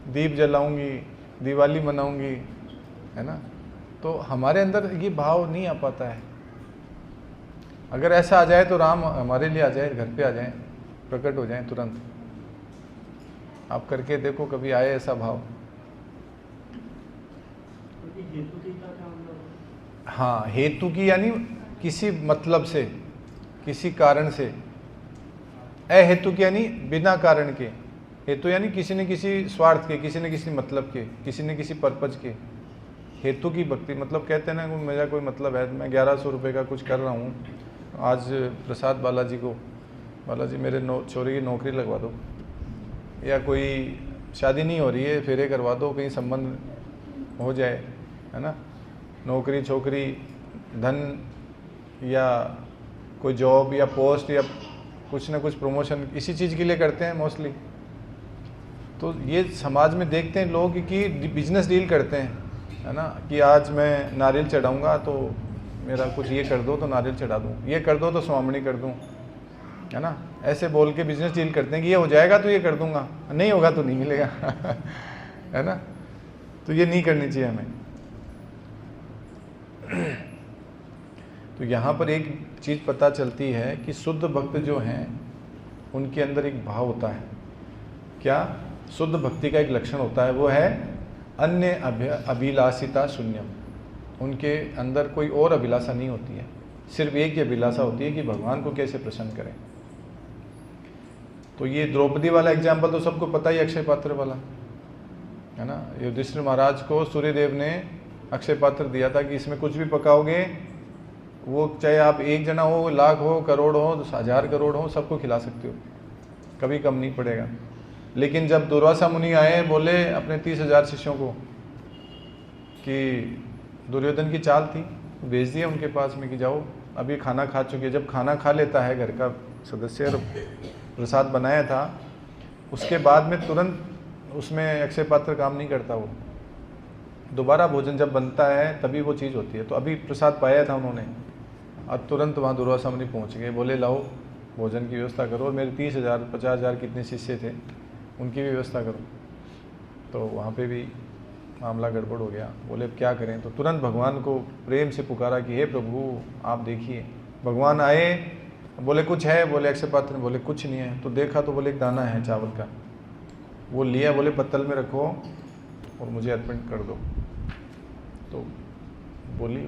दीप जलाऊंगी, दिवाली मनाऊंगी, है ना। तो हमारे अंदर ये भाव नहीं आ पाता है। अगर ऐसा आ जाए तो राम हमारे लिए आ जाए, घर पे आ जाए, प्रकट हो जाए तुरंत। आप करके देखो कभी आए ऐसा भाव। हाँ, हेतु की यानी किसी मतलब से, किसी कारण से। अहेतु की यानी बिना कारण के। हेतु यानी किसी न किसी स्वार्थ के, किसी न किसी मतलब के, किसी न किसी पर्पज के। हेतु की भक्ति मतलब कहते हैं ना, मेरा कोई मतलब है, मैं 1100 रुपये का कुछ कर रहा हूँ आज प्रसाद बालाजी को, बालाजी मेरे छोरी की नौकरी लगवा दो, या कोई शादी नहीं हो रही है फेरे करवा दो, कहीं संबंध हो जाए, है ना। नौकरी छोकरी, धन, या कोई जॉब या पोस्ट या कुछ ना कुछ प्रमोशन, इसी चीज़ के लिए करते हैं मोस्टली। तो ये समाज में देखते हैं लोग कि बिजनेस डील करते हैं, है ना, कि आज मैं नारियल चढ़ाऊँगा तो मेरा कुछ ये कर दो तो नारियल चढ़ा दूँ, ये कर दो तो स्वामणी कर दूँ, है ना। ऐसे बोल के बिजनेस डील करते हैं कि ये हो जाएगा तो ये कर दूंगा, नहीं होगा तो नहीं मिलेगा है ना। तो ये नहीं करनी चाहिए हमें। तो यहाँ पर एक चीज़ पता चलती है कि शुद्ध भक्त जो हैं उनके अंदर एक भाव होता है। क्या? शुद्ध भक्ति का एक लक्षण होता है, वो है अन्य अभिलाषिता शून्यम। उनके अंदर कोई और अभिलाषा नहीं होती है, सिर्फ एक ही अभिलाषा होती है कि भगवान को कैसे प्रसन्न करें। तो ये द्रौपदी वाला एग्जाम्पल तो सबको पता ही, अक्षय पात्र वाला, है ना। युधिष्ठिर महाराज को सूर्यदेव ने अक्षय पात्र दिया था कि इसमें कुछ भी पकाओगे, वो चाहे आप एक जना हो, लाख हो, करोड़ हो, 1000 करोड़ हो, सबको खिला सकते हो, कभी कम नहीं पड़ेगा। लेकिन जब दुर्वासा मुनि आए, बोले अपने 30,000 शिष्यों को कि दुर्योधन की चाल थी, भेज दिया उनके पास में कि जाओ, अभी खाना खा चुके। जब खाना खा लेता है घर का सदस्य और प्रसाद बनाया था, उसके बाद में तुरंत उसमें अक्षय पात्र काम नहीं करता। वो दोबारा भोजन जब बनता है तभी वो चीज़ होती है। तो अभी प्रसाद पाया था उन्होंने, और तुरंत वहाँ दुर्वासा मुनि पहुँच गए, बोले लाओ भोजन की व्यवस्था करो, और मेरे 30,000 50,000 कितने शिष्य थे उनकी भी व्यवस्था करो। तो वहाँ पे भी मामला गड़बड़ हो गया। बोले अब क्या करें? तो तुरंत भगवान को प्रेम से पुकारा कि हे प्रभु आप देखिए। भगवान आए, बोले कुछ है? बोले अक्षय पात्र। बोले कुछ नहीं है। तो देखा तो बोले एक दाना है चावल का, वो लिया, बोले पत्तल में रखो और मुझे अर्पण कर दो। तो बोली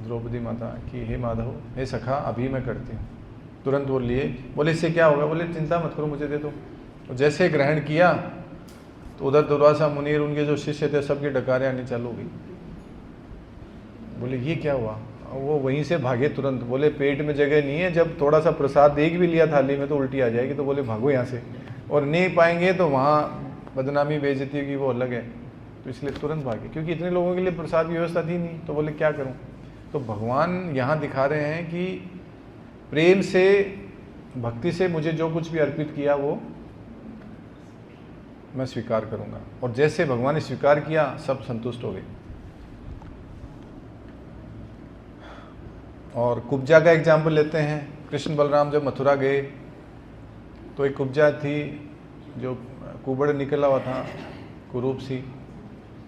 द्रौपदी माता कि हे माधव, हे सखा, अभी मैं करती हूँ। तुरंत वो लिए, बोले इससे क्या होगा? बोले चिंता मत करो, मुझे दे दो। तो जैसे ग्रहण किया तो उधर दुर्वासा मुनि और उनके जो शिष्य थे सबकी डकारें आनी चालू हो गई। बोले ये क्या हुआ? वो वहीं से भागे तुरंत। बोले पेट में जगह नहीं है, जब थोड़ा सा प्रसाद देख भी लिया थाली में तो उल्टी आ जाएगी। तो बोले भागो यहाँ से, और नहीं पाएंगे तो वहाँ बदनामी बेइज्जती की वो अलग है। तो इसलिए तुरंत भागे, क्योंकि इतने लोगों के लिए प्रसाद की व्यवस्था थी नहीं। तो बोले क्या करूँ? तो भगवान यहाँ दिखा रहे हैं कि प्रेम से, भक्ति से मुझे जो कुछ भी अर्पित किया वो मैं स्वीकार करूँगा। और जैसे भगवान ने स्वीकार किया, सब संतुष्ट हो गए। और कुब्जा का एग्जाम्पल लेते हैं। कृष्ण बलराम जब मथुरा गए तो एक कुब्जा थी जो कुबड़ निकला हुआ था, कुरूप सी,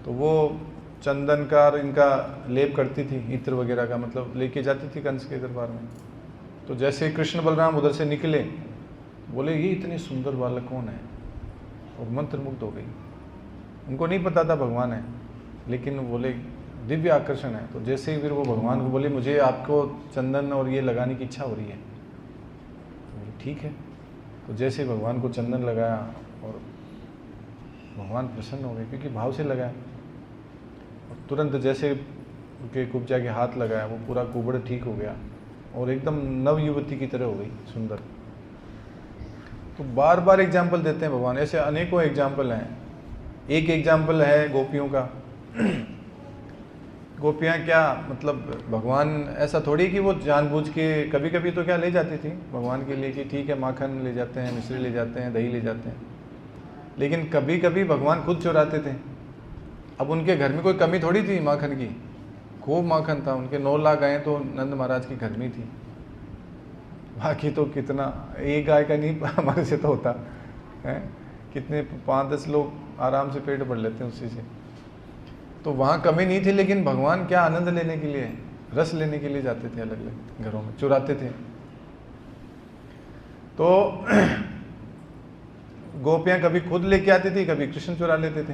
तो वो चंदन का और इनका लेप करती थी, इत्र वगैरह का, मतलब लेके जाती थी कंस के दरबार में। तो जैसे कृष्ण बलराम उधर से निकले, बोले ये इतनी सुंदर बालक कौन है, और मंत्रमुग्ध हो गई। उनको नहीं पता था भगवान है, लेकिन बोले दिव्य आकर्षण है। तो जैसे ही फिर वो भगवान को बोले मुझे आपको चंदन और ये लगाने की इच्छा हो रही है, तो ठीक है। तो जैसे ही भगवान को चंदन लगाया और भगवान प्रसन्न हो गए, क्योंकि भाव से लगाया। और तुरंत जैसे उनके कुब्जा के हाथ लगाया, वो पूरा कुबड़ ठीक हो गया और एकदम नव युवती की तरह हो गई, सुंदर। तो बार बार एग्जाम्पल देते हैं भगवान, ऐसे अनेकों एग्जाम्पल हैं। एक एग्जाम्पल है गोपियों का। गोपियाँ क्या, मतलब भगवान ऐसा थोड़ी कि वो जानबूझ के, कभी कभी तो क्या ले जाती थी भगवान के लिए कि ठीक है माखन ले जाते हैं, मिश्री ले जाते हैं, दही ले जाते हैं, लेकिन कभी कभी भगवान खुद चुराते थे। अब उनके घर में कोई कमी थोड़ी थी माखन की, खूब माखन था। उनके 9 लाख गायें तो नंद महाराज के घर में थी, बाकी तो कितना, एक गाय का नहीं हमारे से तो होता है, कितने 5-10 लोग आराम से पेट भर लेते हैं उसी से। तो वहाँ कमी नहीं थी, लेकिन भगवान क्या आनंद लेने के लिए, रस लेने के लिए जाते थे अलग अलग घरों में, चुराते थे। तो गोपियाँ कभी खुद लेके आती थी, कभी कृष्ण चुरा लेते थे,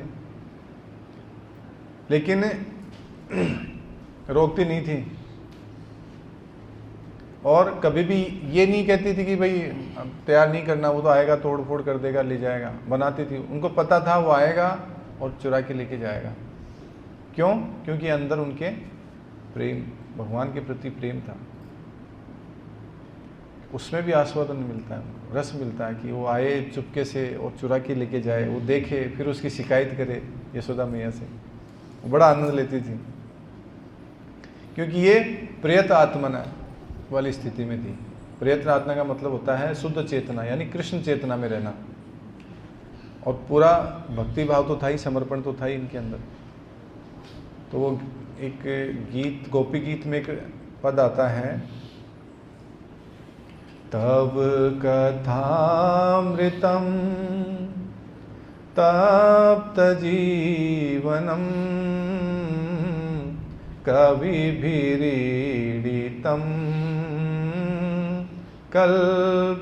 लेकिन रोकती नहीं थी। और कभी भी ये नहीं कहती थी कि भाई तैयार नहीं करना, वो तो आएगा तोड़ फोड़ कर देगा, ले जाएगा। बनाती थी, उनको पता था वो आएगा और चुरा के लेके जाएगा। क्यों? क्योंकि अंदर उनके प्रेम, भगवान के प्रति प्रेम था। उसमें भी आस्वादन मिलता है, रस मिलता है कि वो आए चुपके से और चुरा के लेके जाए, वो देखे, फिर उसकी शिकायत करे यशोदा मैया से। वो बड़ा आनंद लेती थी, क्योंकि ये प्रयत आत्मना वाली स्थिति में थी। प्रयत्न आत्मा का मतलब होता है शुद्ध चेतना, यानी कृष्ण चेतना में रहना। और पूरा भक्ति भाव तो था ही, समर्पण तो था ही इनके अंदर। तो वो एक गीत, गोपी गीत में एक पद आता है, तब कथामृतम तप्त जीवनम कविभिरीडितम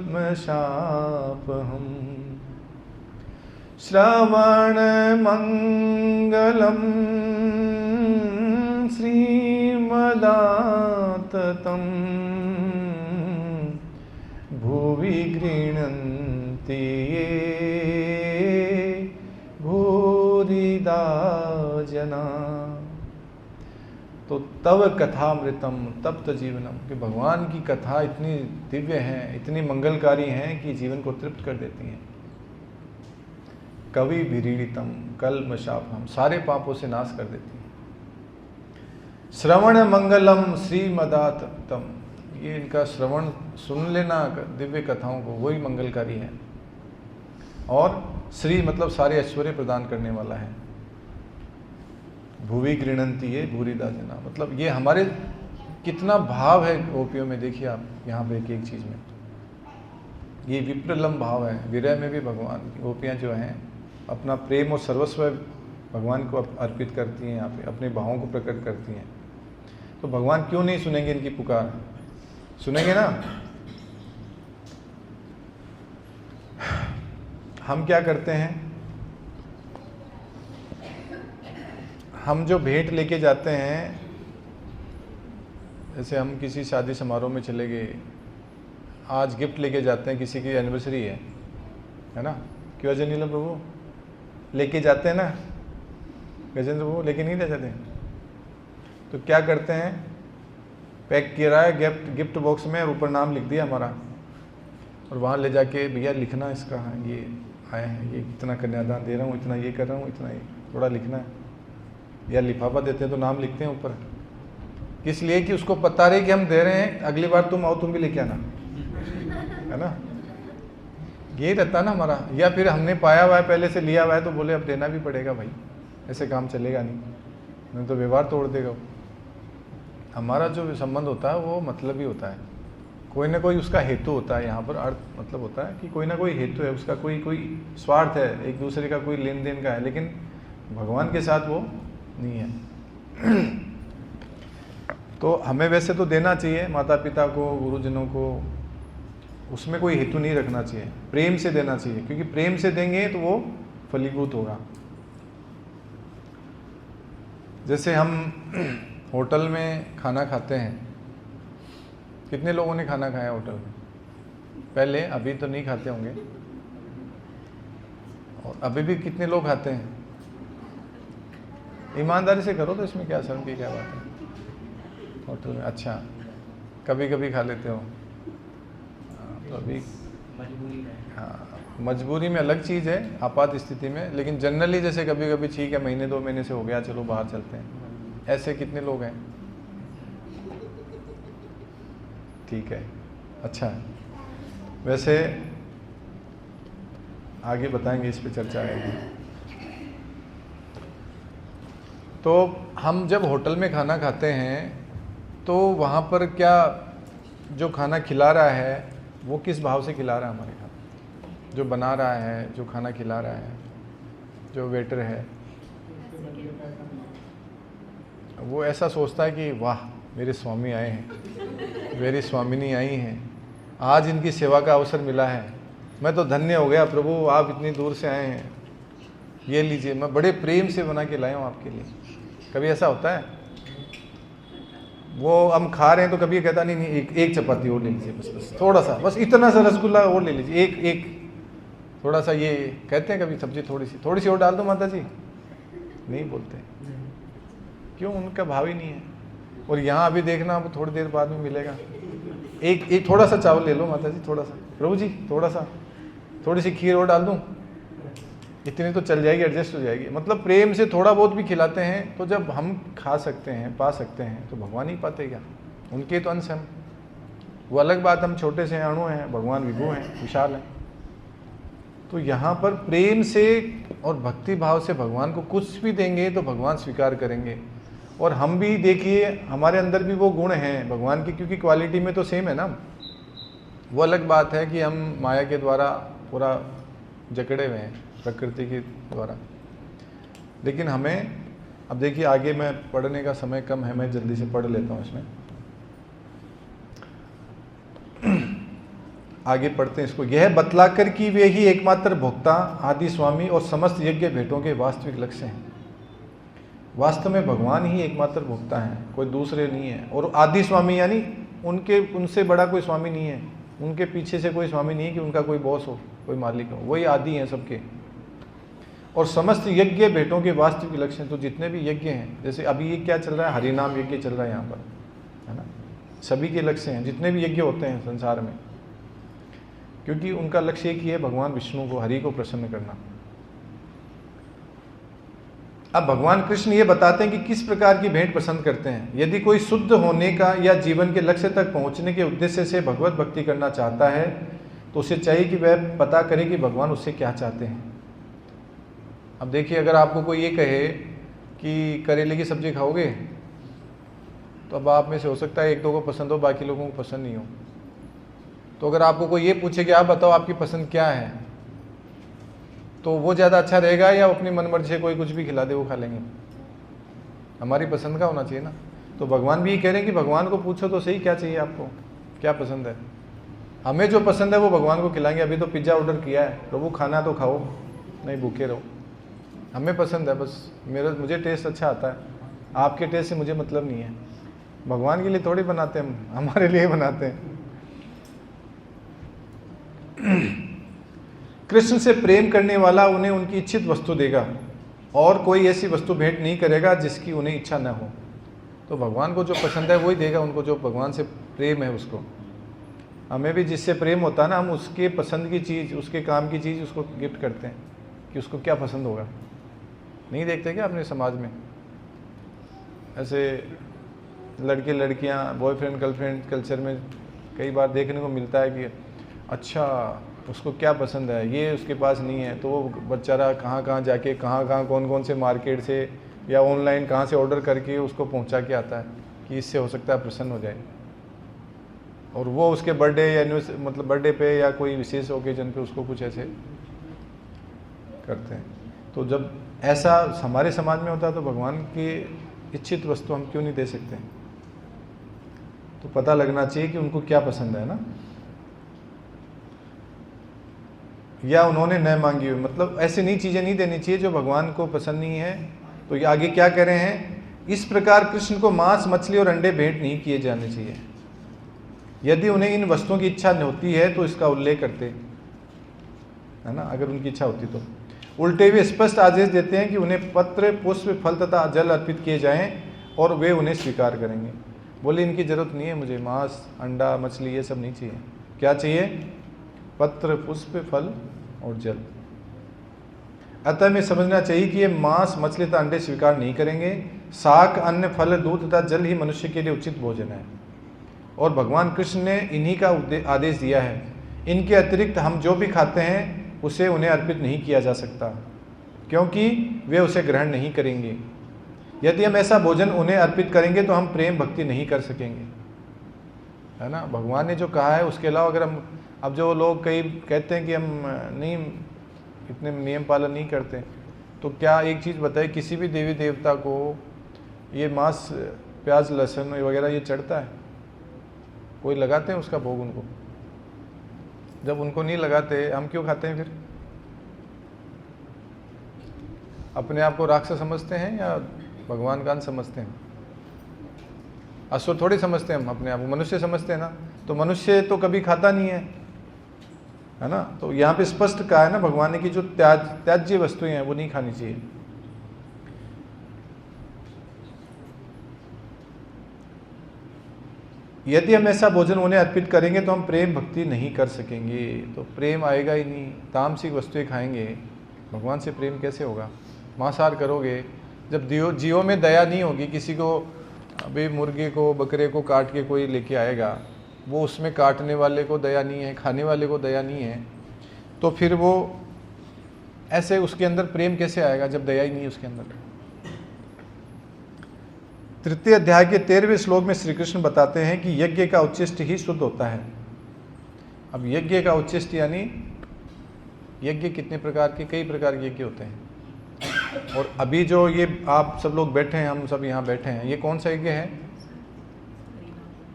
कल्पशापहम श्रवण मंगलम श्रीमदाततं भुवि गृह्णन्ति ये भूरिदा जना। तो तव कथामृतम तप्त जीवनम, कि भगवान की कथा इतनी दिव्य है, इतनी मंगलकारी हैं कि जीवन को तृप्त कर देती हैं। कवि विरीडितम कल्मशापहम, सारे पापों से नाश कर देती हैं। श्रवण मंगलम श्रीमदातम, ये इनका श्रवण सुन लेना दिव्य कथाओं को, वही मंगलकारी है। और श्री मतलब सारे ऐश्वर्य प्रदान करने वाला है। भुवि गृह्णन्ति ये भूरिदा जना, मतलब ये हमारे कितना भाव है गोपियों में। देखिए आप यहाँ पे एक एक चीज़ में ये विप्रलम भाव है। विरह में भी भगवान गोपियाँ जो हैं अपना प्रेम और सर्वस्व भगवान को अर्पित करती हैं, यहाँ पे अपने भावों को प्रकट करती हैं। तो भगवान क्यों नहीं सुनेंगे इनकी पुकार? सुनेंगे ना। हम क्या करते हैं, हम जो भेंट लेके जाते हैं, जैसे हम किसी शादी समारोह में चले गए, आज गिफ्ट लेके जाते हैं, किसी की एनिवर्सरी है ना, क्यों अजय नीलम प्रभु लेके जाते हैं ना, गजेंद्र प्रभु लेके नहीं ले जाते। तो क्या करते हैं, पैक किया है गिफ्ट बॉक्स में और ऊपर नाम लिख दिया हमारा, और वहाँ ले जाके भैया लिखना इसका, ये आए हैं, ये इतना कन्यादान दे रहा हूँ, इतना ये कर रहा हूँ, इतना ये थोड़ा लिखना है। या लिफाफा देते हैं तो नाम लिखते हैं ऊपर, किस लिए कि उसको पता रहे कि हम दे रहे हैं, अगली बार तुम आओ तुम भी लेके आना, है ना। यही रहता ना हमारा। या फिर हमने पाया हुआ है, पहले से लिया हुआ है, तो बोले अब देना भी पड़ेगा भाई, ऐसे काम चलेगा नहीं तो व्यवहार तोड़ देगा। हमारा जो संबंध होता है वो मतलब ही होता है, कोई ना कोई उसका हेतु होता है। यहाँ पर अर्थ मतलब होता है कि कोई ना कोई हेतु है, उसका कोई स्वार्थ है, एक दूसरे का कोई लेन देन का है, लेकिन भगवान के साथ वो नहीं है। तो हमें वैसे तो देना चाहिए माता पिता को, गुरुजनों को, उसमें कोई हेतु नहीं रखना चाहिए, प्रेम से देना चाहिए, क्योंकि प्रेम से देंगे तो वो फलीभूत होगा। जैसे हम होटल में खाना खाते हैं, कितने लोगों ने खाना खाया होटल में पहले? अभी तो नहीं खाते होंगे, और अभी भी कितने लोग खाते हैं? ईमानदारी से करो तो इसमें क्या शर्म की क्या बात है। होटल में अच्छा कभी कभी खा लेते हो, तो अभी हाँ, मजबूरी में अलग चीज़ है, आपात स्थिति में, लेकिन जनरली जैसे कभी कभी ठीक है, महीने 2 महीने से हो गया, चलो बाहर चलते हैं, ऐसे कितने लोग हैं? ठीक है, अच्छा है। वैसे आगे बताएंगे, इस पे चर्चा आएगी। तो हम जब होटल में खाना खाते हैं तो वहाँ पर क्या जो खाना खिला रहा है वो किस भाव से खिला रहा है? हमारे खाना जो बना रहा है, जो खाना खिला रहा है, जो वेटर है, वो ऐसा सोचता है कि वाह मेरे स्वामी आए हैं, मेरी स्वामिनी आई हैं, आज इनकी सेवा का अवसर मिला है, मैं तो धन्य हो गया प्रभु, आप इतनी दूर से आए हैं, ये लीजिए, मैं बड़े प्रेम से बना के लाया हूँ आपके लिए। कभी ऐसा होता है? वो हम खा रहे हैं तो कभी कहता नहीं एक चपाती और ले लीजिए, बस थोड़ा सा, बस इतना सा रसगुल्ला और ले लीजिए, एक थोड़ा सा, ये कहते हैं कभी सब्जी थोड़ी सी और डाल दो माता जी? नहीं बोलते, क्यों? उनका भाव ही नहीं है। और यहाँ अभी देखना, अब थोड़ी देर बाद में मिलेगा, एक थोड़ा सा चावल ले लो माता जी, थोड़ा सा, प्रभु जी थोड़ा सा, थोड़ी सी खीर और डाल दूँ, इतनी तो चल जाएगी, एडजस्ट हो जाएगी। मतलब प्रेम से थोड़ा बहुत भी खिलाते हैं, तो जब हम खा सकते हैं, पा सकते हैं, तो भगवान ही पाते क्या? उनके तो अंश हम, वो अलग बात, हम छोटे से अणु हैं, भगवान विभु हैं, विशाल हैं। तो यहाँ पर प्रेम से और भक्ति भाव से भगवान को कुछ भी देंगे तो भगवान स्वीकार करेंगे। और हम भी देखिए, हमारे अंदर भी वो गुण हैं भगवान की, क्योंकि क्वालिटी में तो सेम है ना। वो अलग बात है कि हम माया के द्वारा पूरा जकड़े हुए हैं, प्रकृति के द्वारा। लेकिन हमें, अब देखिए आगे, मैं पढ़ने का समय कम है, मैं जल्दी से पढ़ लेता हूँ इसमें। आगे पढ़ते हैं इसको। यह बतलाकर कि वे ही एकमात्र भोक्ता, आदि स्वामी और समस्त यज्ञ भेंटों के वास्तविक लक्ष्य हैं। वास्तव में भगवान ही एकमात्र भोक्ता हैं, कोई दूसरे नहीं है। और आदि स्वामी यानी उनसे बड़ा कोई स्वामी नहीं है, उनके पीछे से कोई स्वामी नहीं है कि उनका कोई बॉस हो, कोई मालिक हो, वही आदि हैं सबके। और समस्त यज्ञ भेंटों के वास्तविक लक्ष्य हैं। तो जितने भी यज्ञ हैं, जैसे अभी ये क्या चल रहा है, हरिनाम यज्ञ चल रहा है यहाँ पर, है ना, सभी के लक्ष्य हैं, जितने भी यज्ञ होते हैं संसार में, क्योंकि उनका लक्ष्य एक ही है, भगवान विष्णु को, हरि को प्रसन्न करना। अब भगवान कृष्ण ये बताते हैं कि किस प्रकार की भेंट पसंद करते हैं। यदि कोई शुद्ध होने का या जीवन के लक्ष्य तक पहुंचने के उद्देश्य से भगवत भक्ति करना चाहता है, तो उसे चाहिए कि वह पता करे कि भगवान उससे क्या चाहते हैं। अब देखिए, अगर आपको कोई ये कहे कि करेले की सब्जी खाओगे, तो अब आप में से हो सकता है 1-2 को पसंद हो, बाकी लोगों को पसंद नहीं हो। तो अगर आपको कोई ये पूछे कि आप बताओ आपकी पसंद क्या है, तो वो ज़्यादा अच्छा रहेगा या अपनी मनमर्जी से कोई कुछ भी खिला दे वो खा लेंगे? हमारी पसंद का होना चाहिए ना। तो भगवान भी ये कह रहे हैं कि भगवान को पूछो तो सही, क्या चाहिए आपको, क्या पसंद है। हमें जो पसंद है वो भगवान को खिलाएंगे। अभी तो पिज्ज़ा ऑर्डर किया है, प्रभु खाना तो खाओ, नहीं भूखे रहो। हमें पसंद है, बस मुझे टेस्ट अच्छा आता है, आपके टेस्ट से मुझे मतलब नहीं है। भगवान के लिए थोड़ी बनाते हैं, हम हमारे लिए बनाते हैं। कृष्ण से प्रेम करने वाला उन्हें उनकी इच्छित वस्तु देगा, और कोई ऐसी वस्तु भेंट नहीं करेगा जिसकी उन्हें इच्छा न हो। तो भगवान को जो पसंद है वही देगा उनको, जो भगवान से प्रेम है उसको। हमें भी जिससे प्रेम होता है ना, हम उसके पसंद की चीज़, उसके काम की चीज़ उसको गिफ्ट करते हैं कि उसको क्या पसंद होगा। नहीं देखते क्या अपने समाज में? ऐसे लड़के लड़कियां बॉयफ्रेंड गर्लफ्रेंड कल्चर में कई बार देखने को मिलता है कि अच्छा उसको क्या पसंद है ये उसके पास नहीं है, तो वो बेचारा कहाँ कहाँ जाके कहाँ कौन कौन से मार्केट से या ऑनलाइन कहाँ से ऑर्डर करके उसको पहुँचा के आता है कि इससे हो सकता है प्रसन्न हो जाए। और वो उसके बर्थडे या मतलब बर्थडे पे या कोई विशेष ओकेजन पे उसको कुछ ऐसे करते हैं। तो जब ऐसा हमारे समाज में होता है तो भगवान की इच्छित वस्तु हम क्यों नहीं दे सकते? तो पता लगना चाहिए कि उनको क्या पसंद है ना, या उन्होंने न मांगी हुई, मतलब ऐसी नई चीज़ें नहीं देनी चाहिए जो भगवान को पसंद नहीं है। तो ये आगे क्या कह रहे हैं, इस प्रकार कृष्ण को मांस मछली और अंडे भेंट नहीं किए जाने चाहिए। यदि उन्हें इन वस्तुओं की इच्छा होती है तो इसका उल्लेख करते है ना, अगर उनकी इच्छा होती तो। उल्टे वे स्पष्ट आदेश देते हैं कि उन्हें पत्र पुष्प फल तथा जल अर्पित किए जाएं और वे उन्हें स्वीकार करेंगे। बोले इनकी जरूरत नहीं है मुझे, मांस अंडा मछली ये सब नहीं चाहिए। क्या चाहिए? पत्र पुष्प फल और जल। अतः हमें समझना चाहिए कि ये मांस मछली तथा अंडे स्वीकार नहीं करेंगे। शाक अन्न फल दूध तथा जल ही मनुष्य के लिए उचित भोजन है और भगवान कृष्ण ने इन्हीं का आदेश दिया है। इनके अतिरिक्त हम जो भी खाते हैं उसे उन्हें अर्पित नहीं किया जा सकता, क्योंकि वे उसे ग्रहण नहीं करेंगे। यदि हम ऐसा भोजन उन्हें अर्पित करेंगे तो हम प्रेम भक्ति नहीं कर सकेंगे, है ना। भगवान ने जो कहा है उसके अलावा अगर हम, अब जो लोग कई कहते हैं कि हम नहीं इतने नियम पालन नहीं करते, तो क्या एक चीज़ बताए, किसी भी देवी देवता को ये मांस प्याज लहसुन वगैरह ये चढ़ता है? कोई लगाते हैं उसका भोग उनको? जब उनको नहीं लगाते हम क्यों खाते हैं फिर? अपने आप को राक्षस समझते हैं या भगवान का अंश समझते हैं? असुर थोड़ी समझते हैं हम अपने आप को, मनुष्य समझते हैं ना। तो मनुष्य तो कभी खाता नहीं है ना। तो यहाँ पे स्पष्ट कहा है ना भगवान ने कि जो त्याज्य वस्तुएं हैं वो नहीं खानी चाहिए। यदि हम ऐसा भोजन उन्हें अर्पित करेंगे तो हम प्रेम भक्ति नहीं कर सकेंगे, तो प्रेम आएगा ही नहीं। तामसिक वस्तुएं खाएंगे, भगवान से प्रेम कैसे होगा? मांसाहार करोगे, जब जीवों में दया नहीं होगी, किसी को अभी मुर्गे को बकरे को काट के कोई लेके आएगा, वो उसमें काटने वाले को दया नहीं है, खाने वाले को दया नहीं है, तो फिर वो ऐसे उसके अंदर प्रेम कैसे आएगा जब दया ही नहीं है उसके अंदर? तृतीय अध्याय के 13वें श्लोक में श्री कृष्ण बताते हैं कि यज्ञ का उच्चिष्ट ही शुद्ध होता है। अब यज्ञ का उच्चिष्ट यानी यज्ञ कितने प्रकार के, कई प्रकार के यज्ञ होते हैं। और अभी जो ये आप सब लोग बैठे हैं, हम सब यहाँ बैठे हैं, ये कौन सा यज्ञ है?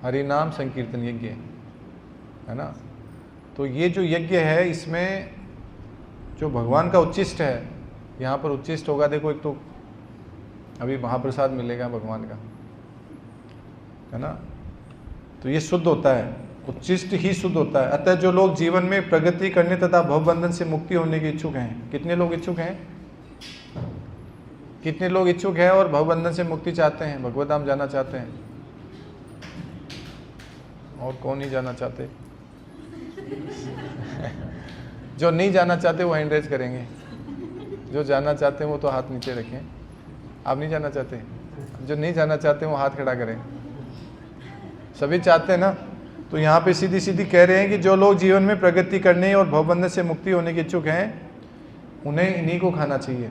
हरिनाम संकीर्तन यज्ञ, है ना। तो ये जो यज्ञ है इसमें जो भगवान का उच्चिष्ट है, यहाँ पर उच्चिष्ट होगा, देखो एक तो अभी महाप्रसाद मिलेगा भगवान का, है ना। तो ये शुद्ध होता है, उच्चिष्ट ही शुद्ध होता है। अतः जो लोग जीवन में प्रगति करने तथा भवबंधन से मुक्ति होने के इच्छुक हैं, कितने लोग इच्छुक हैं? कितने लोग इच्छुक हैं और भवबंधन से मुक्ति चाहते हैं, भगवत धाम जाना चाहते हैं? और कौन नहीं जाना चाहते? जो नहीं जाना चाहते वो हैंड रेज करेंगे, जो जाना चाहते हैं वो तो हाथ नीचे रखें। आप नहीं जाना चाहते? जो नहीं जाना चाहते वो हाथ खड़ा करें। सभी चाहते हैं ना। तो यहाँ पे सीधी सीधी कह रहे हैं कि जो लोग जीवन में प्रगति करने और भवबंधन से मुक्ति होने के इच्छुक हैं उन्हें इन्हीं को खाना चाहिए।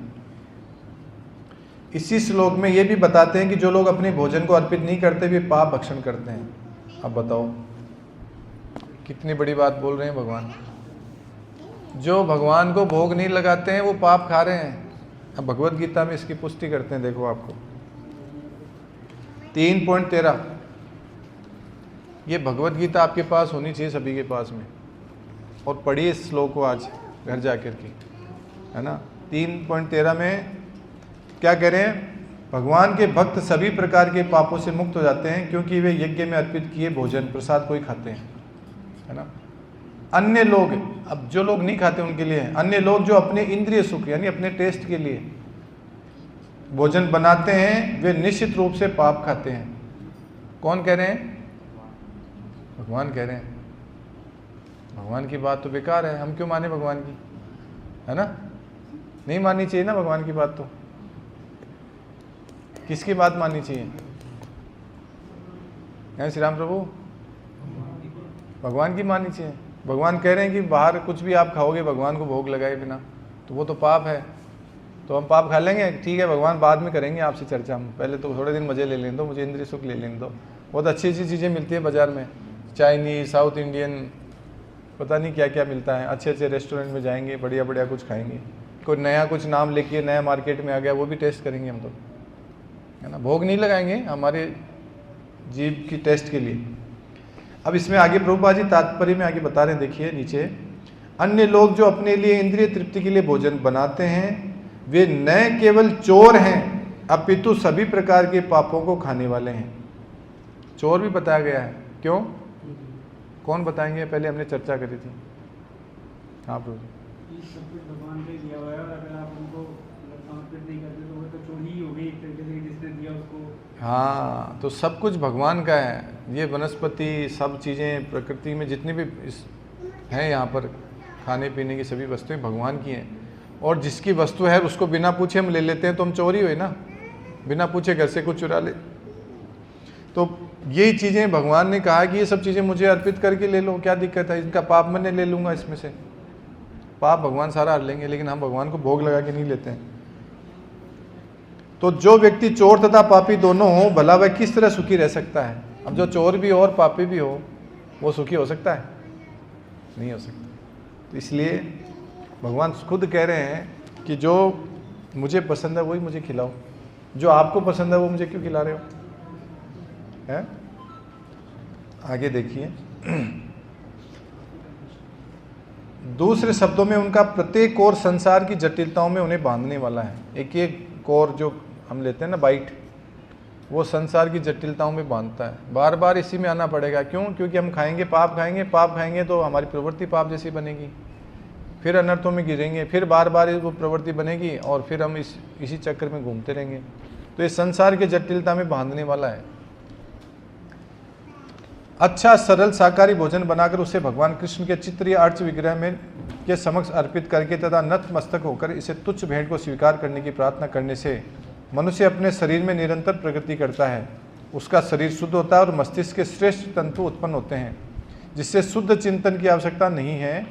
इसी श्लोक में ये भी बताते हैं कि जो लोग अपने भोजन को अर्पित नहीं करते वे पाप भक्षण करते हैं। अब बताओ कितनी बड़ी बात बोल रहे हैं भगवान। जो भगवान को भोग नहीं लगाते हैं वो पाप खा रहे हैं। अब भगवत गीता में इसकी पुष्टि करते हैं, देखो आपको 3.13। ये भगवत गीता आपके पास होनी चाहिए, सभी के पास में, और पढ़िए इस श्लोक को आज घर जाकर के, है ना। 3.13 में क्या कह रहे हैं? भगवान के भक्त सभी प्रकार के पापों से मुक्त हो जाते हैं क्योंकि वे यज्ञ में अर्पित किए भोजन प्रसाद को ही खाते हैं, है ना। अन्य लोग, अब जो लोग नहीं खाते उनके लिए, अन्य लोग जो अपने इंद्रिय सुख यानी अपने टेस्ट के लिए भोजन बनाते हैं वे निश्चित रूप से पाप खाते हैं। कौन कह रहे हैं? भगवान कह रहे हैं। भगवान की बात तो बेकार है, हम क्यों माने भगवान की, है ना। नहीं माननी चाहिए ना भगवान की बात। तो किसकी बात माननी चाहिए? हैं श्री राम प्रभु? भगवान की माननी चाहिए। भगवान कह रहे हैं कि बाहर कुछ भी आप खाओगे भगवान को भोग लगाए बिना तो वो तो पाप है। तो हम पाप खा लेंगे, ठीक है, भगवान बाद में करेंगे आपसे चर्चा, हम पहले तो थोड़े दिन मज़े ले लेने दो, मुझे इंद्रिय सुख ले लेने दो। बहुत अच्छी अच्छी चीज़ें मिलती है बाज़ार में, चाइनीज़, साउथ इंडियन, पता नहीं क्या क्या मिलता है। अच्छे अच्छे रेस्टोरेंट में जाएंगे, बढ़िया बढ़िया कुछ खाएंगे। कोई नया कुछ नाम लेके नया मार्केट में आ गया, वो भी टेस्ट करेंगे हम तो, है ना। भोग नहीं लगाएंगे, हमारे जीभ की टेस्ट के लिए। अब इसमें आगे प्रभुपाद जी तात्पर्य में आगे बता रहे हैं, देखिए नीचे, अन्य लोग जो अपने लिए इंद्रिय तृप्ति के लिए भोजन बनाते हैं वे न केवल चोर हैं अपितु सभी प्रकार के पापों को खाने वाले हैं। चोर भी बताया गया है, क्यों, कौन बताएंगे? पहले हमने चर्चा करी थी। हाँ प्रभु जी, सब कुछ भगवान ने दिया हुआ है और अगर आप उनको समर्पित नहीं करते तो वो तो चोरी हो गई एक तरीके से, जिसने दिया उसको। हाँ, तो सब कुछ भगवान का है। ये वनस्पति, सब चीज़ें प्रकृति में जितनी भी हैं यहाँ पर खाने पीने की सभी वस्तुएं भगवान की हैं। और जिसकी वस्तु है उसको बिना पूछे हम ले लेते हैं तो हम चोरी हुए ना, बिना पूछे घर से कुछ चुरा ले। तो यही चीज़ें भगवान ने कहा कि ये सब चीज़ें मुझे अर्पित करके ले लो, क्या दिक्कत है, इनका पाप मैंने ले लूँगा, इसमें से पाप भगवान सारा हर लेंगे, लेकिन हम भगवान को भोग लगा के नहीं लेते हैं। तो जो व्यक्ति चोर तथा पापी दोनों हो, भला वह किस तरह सुखी रह सकता है? अब जो चोर भी हो और पापी भी हो, वो सुखी हो सकता है? नहीं हो सकता। तो इसलिए भगवान खुद कह रहे हैं कि जो मुझे पसंद है वही मुझे खिलाओ, जो आपको पसंद है वो मुझे क्यों खिला रहे हो, है? आगे देखिए, दूसरे शब्दों में उनका प्रत्येक कोर संसार की जटिलताओं में उन्हें बांधने वाला है। एक एक कोर जो हम लेते हैं ना, बाइट, वो संसार की जटिलताओं में बांधता है। बार बार इसी में आना पड़ेगा, क्यों? क्योंकि हम खाएंगे पाप खाएंगे, पाप खाएंगे तो हमारी प्रवृत्ति पाप जैसी बनेगी, फिर अनर्थों में गिरेंगे, फिर बार बार वो प्रवृत्ति बनेगी और फिर हम इसी चक्कर में घूमते रहेंगे। तो ये संसार की जटिलता में बांधने वाला है। अच्छा सरल शाकाहारी भोजन बनाकर उसे भगवान कृष्ण के चित्र या अर्च विग्रह में के समक्ष अर्पित करके तथा नतमस्तक होकर इसे तुच्छ भेंट को स्वीकार करने की प्रार्थना करने से मनुष्य अपने शरीर में निरंतर प्रगति करता है। उसका शरीर शुद्ध होता है और मस्तिष्क के श्रेष्ठ तंतु उत्पन्न होते हैं, जिससे शुद्ध चिंतन की आवश्यकता नहीं है,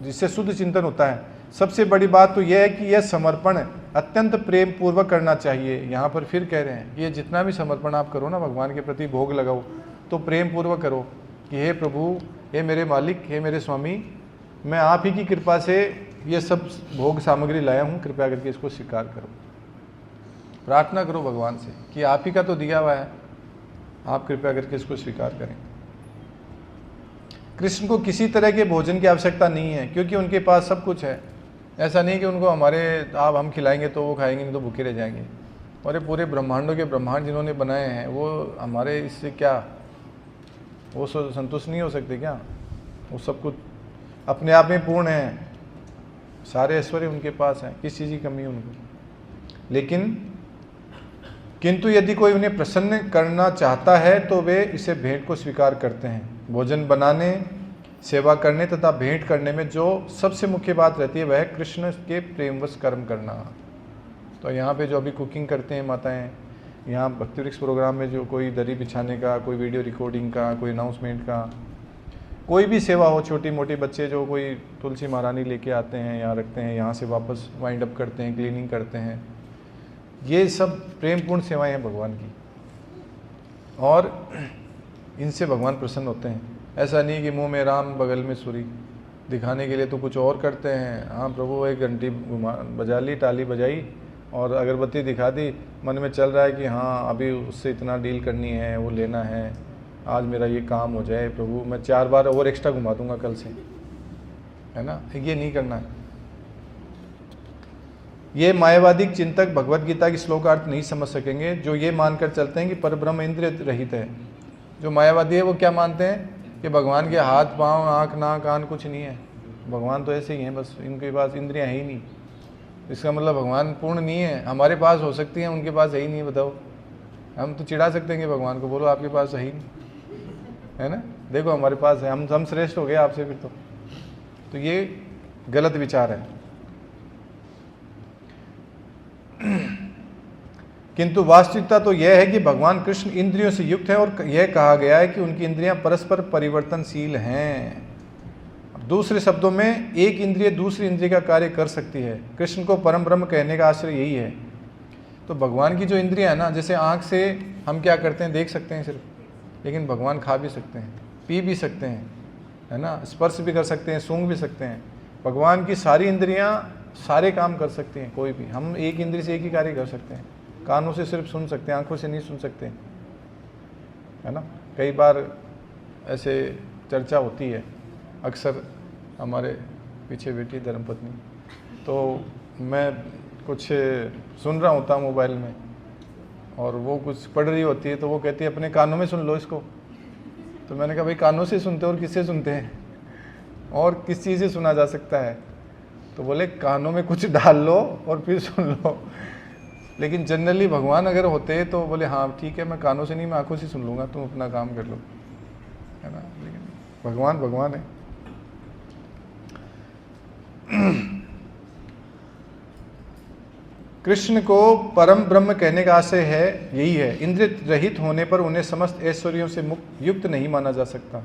जिससे शुद्ध चिंतन होता है। सबसे बड़ी बात तो यह है कि यह समर्पण अत्यंत प्रेम पूर्वक करना चाहिए। यहाँ पर फिर कह रहे हैं कि ये जितना भी समर्पण आप करो ना भगवान के प्रति, भोग लगाओ, तो प्रेम पूर्वक करो कि हे प्रभु, हे मेरे मालिक, हे मेरे स्वामी, मैं आप ही की कृपा से ये सब भोग सामग्री लाया हूँ, कृपया करके इसको स्वीकार करो। प्रार्थना करो भगवान से कि आप ही का तो दिया हुआ है, आप कृपया करके इसको स्वीकार करें। कृष्ण को किसी तरह के भोजन की आवश्यकता नहीं है, क्योंकि उनके पास सब कुछ है। ऐसा नहीं कि उनको हम खिलाएंगे तो वो खाएंगे, नहीं तो भूखे रह जाएंगे। और ये पूरे ब्रह्मांडों के ब्रह्मांड जिन्होंने बनाए हैं, वो हमारे इससे क्या, वो संतुष्ट नहीं हो सकते क्या? वो सब कुछ अपने आप में पूर्ण है, सारे ऐश्वर्य उनके पास हैं, किस चीज़ की कमी है उनको। किंतु यदि कोई उन्हें प्रसन्न करना चाहता है तो वे इसे भेंट को स्वीकार करते हैं। भोजन बनाने, सेवा करने तथा भेंट करने में जो सबसे मुख्य बात रहती है वह है कृष्ण के प्रेमवश कर्म करना। तो यहाँ पे जो अभी कुकिंग करते हैं माताएं, यहाँ भक्ति वृक्ष प्रोग्राम में जो कोई दरी बिछाने का, कोई वीडियो रिकॉर्डिंग का, कोई अनाउंसमेंट का, कोई भी सेवा हो, छोटी मोटी बच्चे जो कोई तुलसी महारानी लेके आते हैं, यहाँ रखते हैं, यहाँ से वापस वाइंड अप करते हैं, क्लीनिंग करते हैं, ये सब प्रेमपूर्ण सेवाएं हैं भगवान की, और इनसे भगवान प्रसन्न होते हैं। ऐसा नहीं कि मुंह में राम बगल में सूरी दिखाने के लिए तो कुछ और करते हैं। हाँ प्रभु, एक घंटी बजा ली, ताली बजाई और अगरबत्ती दिखा दी, मन में चल रहा है कि हाँ अभी उससे इतना डील करनी है, वो लेना है, आज मेरा ये काम हो जाए प्रभु, मैं 4 बार और एक्स्ट्रा घुमा दूंगा कल से, है ना। ये नहीं करना है। ये मायावादी चिंतक भगवत गीता की श्लोकार्थ नहीं समझ सकेंगे, जो ये मानकर चलते हैं कि परब्रह्म इंद्रिय रहित है। जो मायावादी है वो क्या मानते हैं कि भगवान के हाथ, पाँव, आँख, नाक, कान कुछ नहीं है, भगवान तो ऐसे ही हैं, बस इनके पास इंद्रियां है ही नहीं। इसका मतलब भगवान पूर्ण नहीं है। हमारे पास हो सकती हैं, उनके पास है ही नहीं। बताओ, हम तो चिढ़ा सकते हैं कि भगवान को, बोलो आपके पास है ही नहीं, है ना, देखो हमारे पास है, हम श्रेष्ठ हो गए आपसे फिर तो ये गलत विचार है। किंतु वास्तविकता तो यह है कि भगवान कृष्ण इंद्रियों से युक्त है और यह कहा गया है कि उनकी इंद्रियां परस्पर परिवर्तनशील हैं। दूसरे शब्दों में एक इंद्रिय दूसरी इंद्रिय का कार्य कर सकती है। कृष्ण को परम ब्रह्म कहने का आश्रय यही है। तो भगवान की जो इंद्रियां है ना, जैसे आँख से हम क्या करते हैं, देख सकते हैं सिर्फ, लेकिन भगवान खा भी सकते हैं, पी भी सकते हैं, है ना, स्पर्श भी कर सकते हैं, सूंघ भी सकते हैं। भगवान की सारी इंद्रियां सारे काम कर सकती हैं। कोई भी, हम एक इंद्रिय से एक ही कार्य कर सकते हैं। कानों से सिर्फ सुन सकते हैं, आंखों से नहीं सुन सकते, है ना। कई बार ऐसे चर्चा होती है, अक्सर हमारे पीछे बैठी धर्मपत्नी, तो मैं कुछ सुन रहा होता मोबाइल में और वो कुछ पढ़ रही होती है, तो वो कहती है अपने कानों में सुन लो इसको। तो मैंने कहा भाई कानों से सुनते हो और किससे सुनते हैं, और किस चीज़ से सुना जा सकता है? तो बोले कानों में कुछ डाल लो और फिर सुन लो। लेकिन जनरली भगवान अगर होते तो बोले हाँ ठीक है, मैं कानों से नहीं, मैं आंखों से सुन लूँगा, तुम अपना काम कर लो, है ना। लेकिन भगवान भगवान है। कृष्ण को परम ब्रह्म कहने का आशय है यही है। इंद्रिय रहित होने पर उन्हें समस्त ऐश्वर्यों से युक्त नहीं माना जा सकता।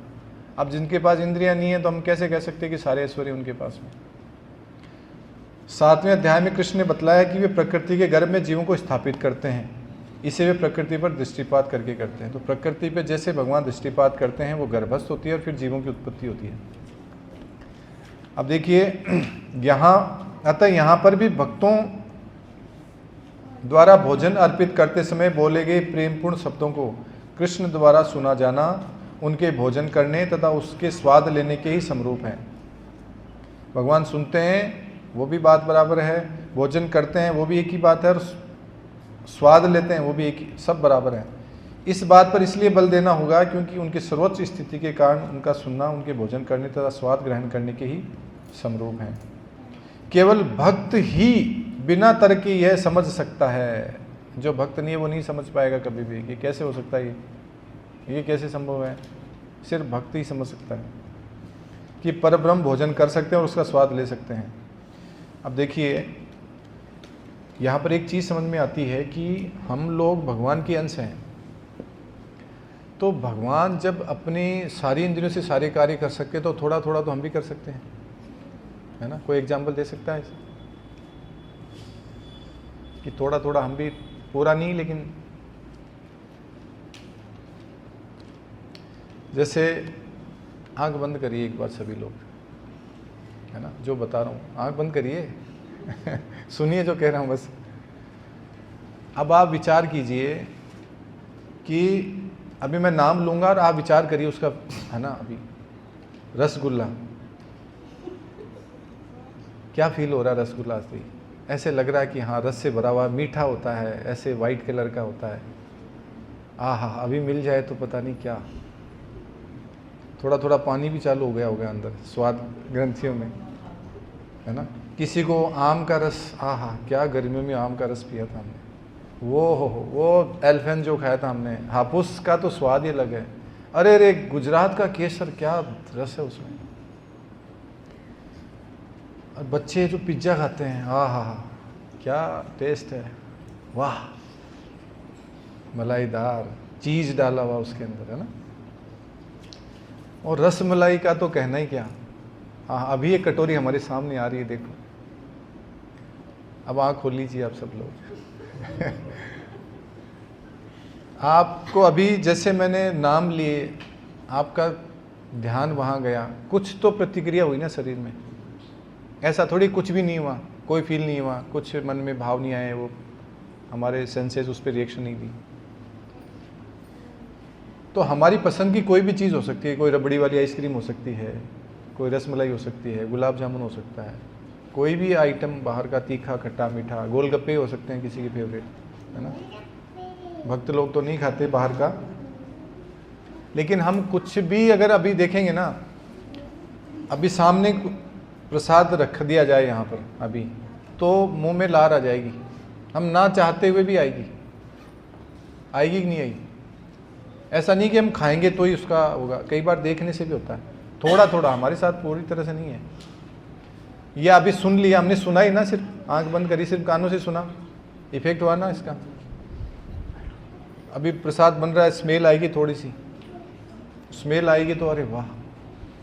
अब जिनके पास इंद्रियां नहीं है तो हम कैसे कह सकते कि सारे ऐश्वर्य उनके पास में। 7वें अध्याय में कृष्ण ने बतलाया कि वे प्रकृति के गर्भ में जीवों को स्थापित करते हैं। इसे वे प्रकृति पर दृष्टिपात करके करते हैं। तो प्रकृति पर जैसे भगवान दृष्टिपात करते हैं वो गर्भस्थ होती है और फिर जीवों की उत्पत्ति होती है। अब देखिए अतः यहाँ पर भी भक्तों द्वारा भोजन अर्पित करते समय बोले गए प्रेमपूर्ण शब्दों को कृष्ण द्वारा सुना जाना उनके भोजन करने तथा उसके स्वाद लेने के ही समरूप है। भगवान सुनते हैं वो भी बात बराबर है, भोजन करते हैं वो भी एक ही बात है, और स्वाद लेते हैं वो भी एक ही, सब बराबर है। इस बात पर इसलिए बल देना होगा क्योंकि उनकी सर्वोच्च स्थिति के कारण उनका सुनना उनके भोजन करने तथा स्वाद ग्रहण करने के ही समरूप है। केवल भक्त ही बिना तर्क के यह समझ सकता है। जो भक्त नहीं है वो नहीं समझ पाएगा कभी भी। ये कैसे हो सकता है, ये कैसे संभव है? सिर्फ भक्त ही समझ सकता है कि परब्रह्म भोजन कर सकते हैं और उसका स्वाद ले सकते हैं। अब देखिए यहाँ पर एक चीज़ समझ में आती है कि हम लोग भगवान के अंश हैं। तो भगवान जब अपनी सारी इंद्रियों से सारे कार्य कर सकते तो थोड़ा थोड़ा तो हम भी कर सकते हैं, है ना। कोई एग्जाम्पल दे सकता है इसे कि थोड़ा थोड़ा हम भी, पूरा नहीं लेकिन जैसे आंख बंद करिए एक बार सभी लोग, है ना, जो बता रहा हूँ आंख बंद करिए सुनिए जो कह रहा हूँ बस। अब आप विचार कीजिए कि अभी मैं नाम लूँगा और आप विचार करिए उसका, है ना। अभी रसगुल्ला, क्या फील हो रहा है रसगुल्ला से? ऐसे लग रहा है कि हाँ रस से भरा हुआ मीठा होता है, ऐसे वाइट कलर का होता है। आहा, अभी मिल जाए तो पता नहीं क्या। थोड़ा थोड़ा पानी भी चालू हो गया होगा अंदर स्वाद ग्रंथियों में, है ना। किसी को आम का रस, आहा क्या गर्मियों में आम का रस पिया था हमने, वो एल्फेन जो खाया था हमने, हापुस का तो स्वाद ही अलग है। अरे गुजरात का केसर, क्या रस है उसमें। और बच्चे जो पिज्ज़ा खाते हैं, आहा क्या टेस्ट है, वाह, मलाईदार चीज़ डाला हुआ उसके अंदर, है ना। और रस मलाई का तो कहना ही क्या। हाँ, अभी एक कटोरी हमारे सामने आ रही है, देखो। अब आँख खोल लीजिए आप सब लोग आपको अभी जैसे मैंने नाम लिए, आपका ध्यान वहाँ गया, कुछ तो प्रतिक्रिया हुई ना शरीर में। ऐसा थोड़ी कुछ भी नहीं हुआ, कोई फील नहीं हुआ, कुछ मन में भाव नहीं आए, वो हमारे सेंसेस उस पर रिएक्शन नहीं दी। तो हमारी पसंद की कोई भी चीज़ हो सकती है। कोई रबड़ी वाली आइसक्रीम हो सकती है, कोई रसमलाई हो सकती है, गुलाब जामुन हो सकता है, कोई भी आइटम बाहर का, तीखा खट्टा मीठा, गोलगप्पे हो सकते हैं किसी के फेवरेट, है ना। भक्त लोग तो नहीं खाते बाहर का, लेकिन हम कुछ भी अगर अभी देखेंगे ना, अभी सामने प्रसाद रख दिया जाए यहाँ पर अभी, तो मुंह में लार आ जाएगी, हम ना चाहते हुए भी आएगी कि नहीं आएगी। ऐसा नहीं कि हम खाएंगे तो ही उसका होगा, कई बार देखने से भी होता है, थोड़ा थोड़ा, हमारे साथ पूरी तरह से नहीं है। या अभी सुन लिया हमने, सुना ही ना, सिर्फ आंख बंद करी, सिर्फ कानों से सुना, इफेक्ट हुआ ना इसका। अभी प्रसाद बन रहा है, स्मेल आएगी, थोड़ी सी स्मेल आएगी तो अरे वाह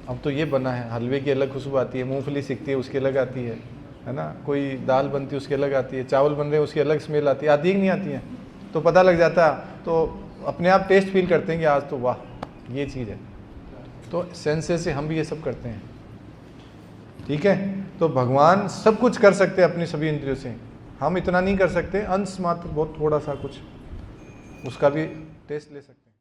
अब तो ये बना है, हलवे की अलग खुशबू आती है, मूंगफली सिकती है उसकी अलग आती है ना, कोई दाल बनती है उसकी अलग आती है, चावल बन रहे हैं उसकी अलग स्मेल आती है कि नहीं आती है, तो पता लग जाता है, तो अपने आप टेस्ट फील करते हैं कि आज तो वाह ये चीज़ है। तो सेंसेस से हम भी ये सब करते हैं, ठीक है। तो भगवान सब कुछ कर सकते हैं अपनी सभी इंद्रियों से, हम इतना नहीं कर सकते, अंश मात्र बहुत थोड़ा सा कुछ उसका भी टेस्ट ले सकते हैं।